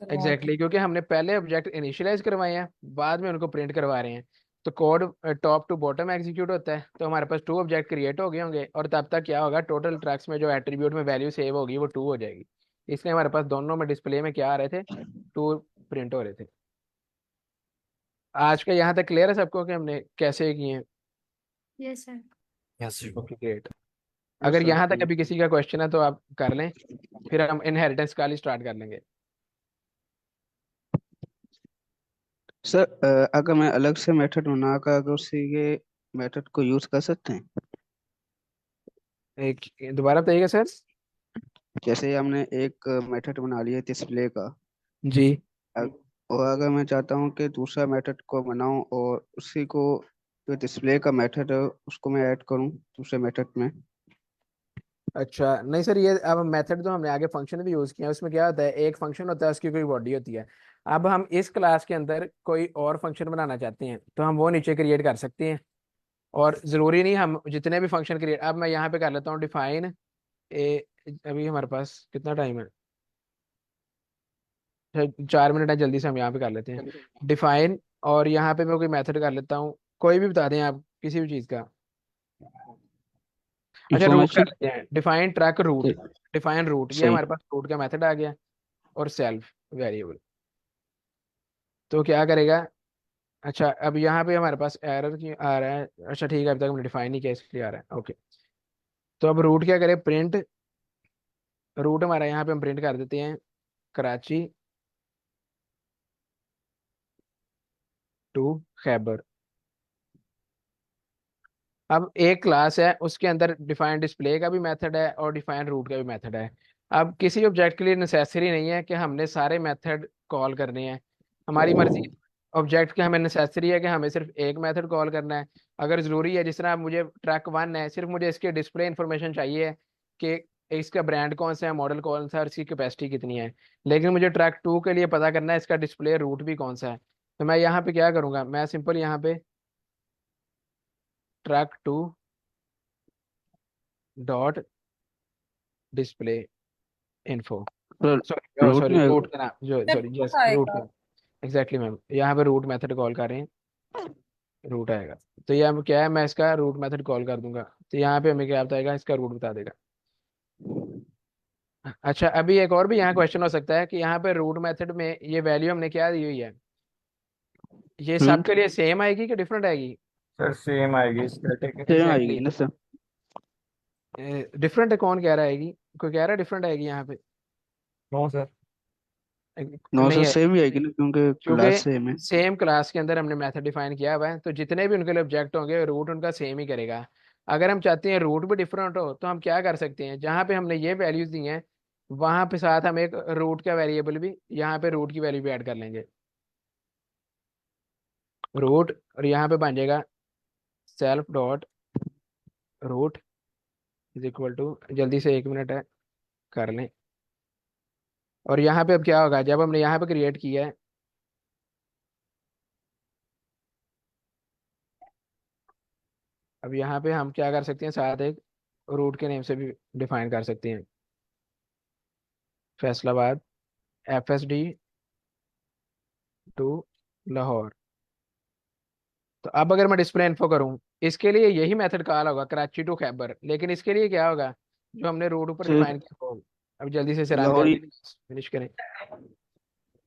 करवा एग्जैक्टली exactly, क्योंकि हमने पहले ऑब्जेक्ट इनिशियलाइज करवाए हैं, बाद में उनको प्रिंट करवा रहे हैं। तो code top to bottom execute होता है, तो हमारे पास 2 ऑब्जेक्ट क्रिएट हो गए होंगे और तब तक क्या होगा, टोटल ट्रैक्स में जो एट्रीब्यूट में वैल्यू सेव होगी वो 2 हो जाएगी। इसलिए हमारे पास दोनों में डिस्प्ले में क्या आ रहे थे, 2 प्रिंट हो रहे थे। आज का यहाँ तक क्लियर है सबको कि हमने कैसे किए हैं? Yes sir. Yes sir. Okay great. Yes अगर सर यहाँ तक ठीक। अभी किसी का क्वेश्चन है तो आप कर लें, फिर हम इनहेरिटेंस का स्टार्ट कर लेंगे। सर अगर मैं अलग से मेथड बनाकर अगर उसी के मेथड को यूज कर सकते हैं। एक दोबारा बताइएगा सर। जैसे हमने एक मेथड बना लिया डिस्प्ले का। जी। और अगर मैं चाहता हूँ कि दूसरा मेथड को बनाऊं और उसी को जो डिस्प्ले का मेथड है उसको मैं ऐड करूं दूसरे मेथड में। अच्छा नहीं सर, ये अब मेथड तो हमने आगे फंक्शन भी यूज किया है, उसमें क्या होता है, एक फंक्शन होता है उसकी कोई बॉडी होती है। अब हम इस क्लास के अंदर कोई और फंक्शन बनाना चाहते हैं तो हम वो नीचे क्रिएट कर सकते हैं। और जरूरी नहीं हम जितने भी फंक्शन क्रिएट, अब मैं यहाँ पे कर लेता हूँ डिफाइन ए। अभी हमारे पास कितना टाइम है, 4 मिनट है, जल्दी से हम यहाँ पे कर लेते हैं डिफाइन। और यहाँ पे मैं कोई मेथड कर लेता हूँ, कोई भी बता दें आप किसी भी चीज़ का। अच्छा, रूट कर इंफॉर्मेशन। लेते हैं, define truck route. Define route, ये सही। हमारे पास रूट का मेथड आ गया और सेल्फ वेरिएबल। तो क्या करेगा, अच्छा अब यहाँ पे हमारे पास एरर क्यों आ रहा है, अच्छा ठीक है अभी तक हमने डिफाइन नहीं किया इसलिए आ रहा है, ओके। तो अब रूट क्या करे, प्रिंट रूट हमारा यहाँ पे हम प्रिंट कर देते हैं कराची टू खैबर। अब एक क्लास है उसके अंदर डिफाइन डिस्प्ले का भी मेथड है और डिफाइन रूट का भी मेथड है। अब किसी ऑब्जेक्ट के लिए नेसेसरी नहीं है कि हमने सारे मेथड कॉल करने हैं, हमारी मर्जी। ऑब्जेक्ट के हमें नेसेसरी है कि हमें सिर्फ एक मेथड कॉल करना है। अगर ज़रूरी है, जिस तरह अब मुझे ट्रैक 1 है, सिर्फ मुझे इसके डिस्प्ले इन्फॉर्मेशन चाहिए कि इसका ब्रांड कौन सा है, मॉडल कौन सा है और इसकी कैपेसिटी कितनी है। लेकिन मुझे ट्रैक 2 के लिए पता करना है इसका डिस्प्ले रूट भी कौन सा है। तो मैं यहाँ पे क्या करूँगा, मैं सिंपल यहाँ पे truck 2 dot display info, sir sorry route sorry में रूट का नाम जो, सॉरी रूट यस रूट आएगा। का, एग्जैक्टली मैम, यहाँ पे रूट मेथड कॉल कर रहे हैं, रूट आएगा। तो ये हम क्या है, मैं इसका रूट मेथड कॉल कर दूंगा, तो यहाँ पे हमें क्या बताएगा, इसका रूट बता देगा। अच्छा, अभी एक और भी यहाँ क्वेश्चन हो सकता है कि यहाँ पे रूट मेथड में ये वैल्यू हमने क्या दी हुई है, ये हम्म सबके लिए सेम आएगी कि डिफरेंट आएगी? सर सेम आएगी स्टैटिक। सेम आएगी एग्जैक्टली ना सर। exactly. डिफरेंट है, कौन कह रहा आएगी, कोई कह रहा है डिफरेंट आएगी यहाँ पे? No sir. नो नहीं सर है, सेम ही आएगी ना क्योंकि क्योंकि क्लास सेम है। सेम क्लास के अंदर हमने मेथड डिफाइन किया हुआ है तो जितने भी उनके लिए ऑब्जेक्ट होंगे रूट उनका सेम ही करेगा। अगर हम चाहते हैं रूट भी डिफरेंट हो तो हम क्या कर सकते हैं, जहाँ पे हमने ये वैल्यूज दी हैं वहां पे साथ हम एक रूट का वेरिएबल भी, यहाँ पे रूट की वैल्यू भी ऐड कर लेंगे, रूट, और यहाँ पे बन जाएगा self dot route is equal to, जल्दी से 1 मिनट है कर लें। और यहाँ पे अब क्या होगा, जब हमने यहाँ पे क्रिएट किया है, अब यहाँ पे हम क्या कर सकते हैं, साथ एक रूट के नेम से भी डिफाइन कर सकते हैं। Faisalabad FSD to Lahore. तो अब अगर मैं डिस्प्ले इन्फो करूं, इसके लिए यही मेथड कॉल होगा, कराची टू खैबर, लेकिन इसके लिए क्या होगा, जो हमने रूट ऊपर फिर डिफाइन किया वो। अब जल्दी से रन लाहौरी करके फिनिश करें।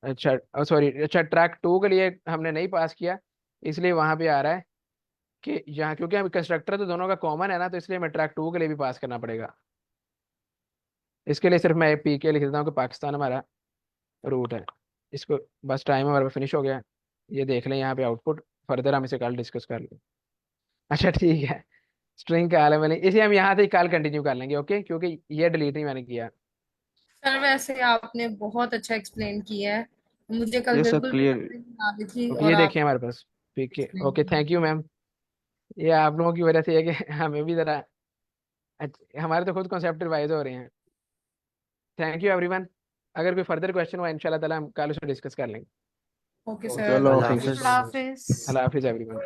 अच्छा सॉरी, अच्छा ट्रैक 2 के लिए हमने नहीं पास किया, इसलिए वहां पे आ रहा है कि यहाँ, क्योंकि हम कंस्ट्रक्टर तो दोनों का कॉमन है ना, तो इसलिए हमें ट्रैक 2 के लिए भी पास करना पड़ेगा। इसके लिए सिर्फ मैं PK लिख देता हूँ कि पाकिस्तान हमारा रूट है। इसको बस टाइम हमारा फिनिश हो गया, ये देख लें यहाँ पे आउटपुट, फर्दर हम इसे कल डिस्कस कर लेंगे। अच्छा ठीक है, स्ट्रिंग का एलिमेंट इसे हम यहाँ से ही कल कंटिन्यू कर लेंगे, ओके, क्योंकि ये डिलीट नहीं मैंने किया। सर वैसे आपने बहुत अच्छा एक्सप्लेन किया है, मुझे कल ये सब बिल्कुल भी क्लियर। समझ नहीं आ रही थी ओके और ये आप देखिए हमारे पास PK। Explain okay thank you ma'am, ये आप लोगों की वजह से है कि हमें भी जरा हमारे तो खुद कॉन्सेप्ट रिवाइज हो रहे हैं। Thank you everyone. अगर कोई फर्दर क्वेश्चन हुआ इंशाल्लाह ताला हम कल उसे डिस्कस कर लेंगे। Okay sir. चलो अल्लाह थैंक यू, हाफिज। अल्लाह हाफिज। अल्लाह हाफिज एवरीवन।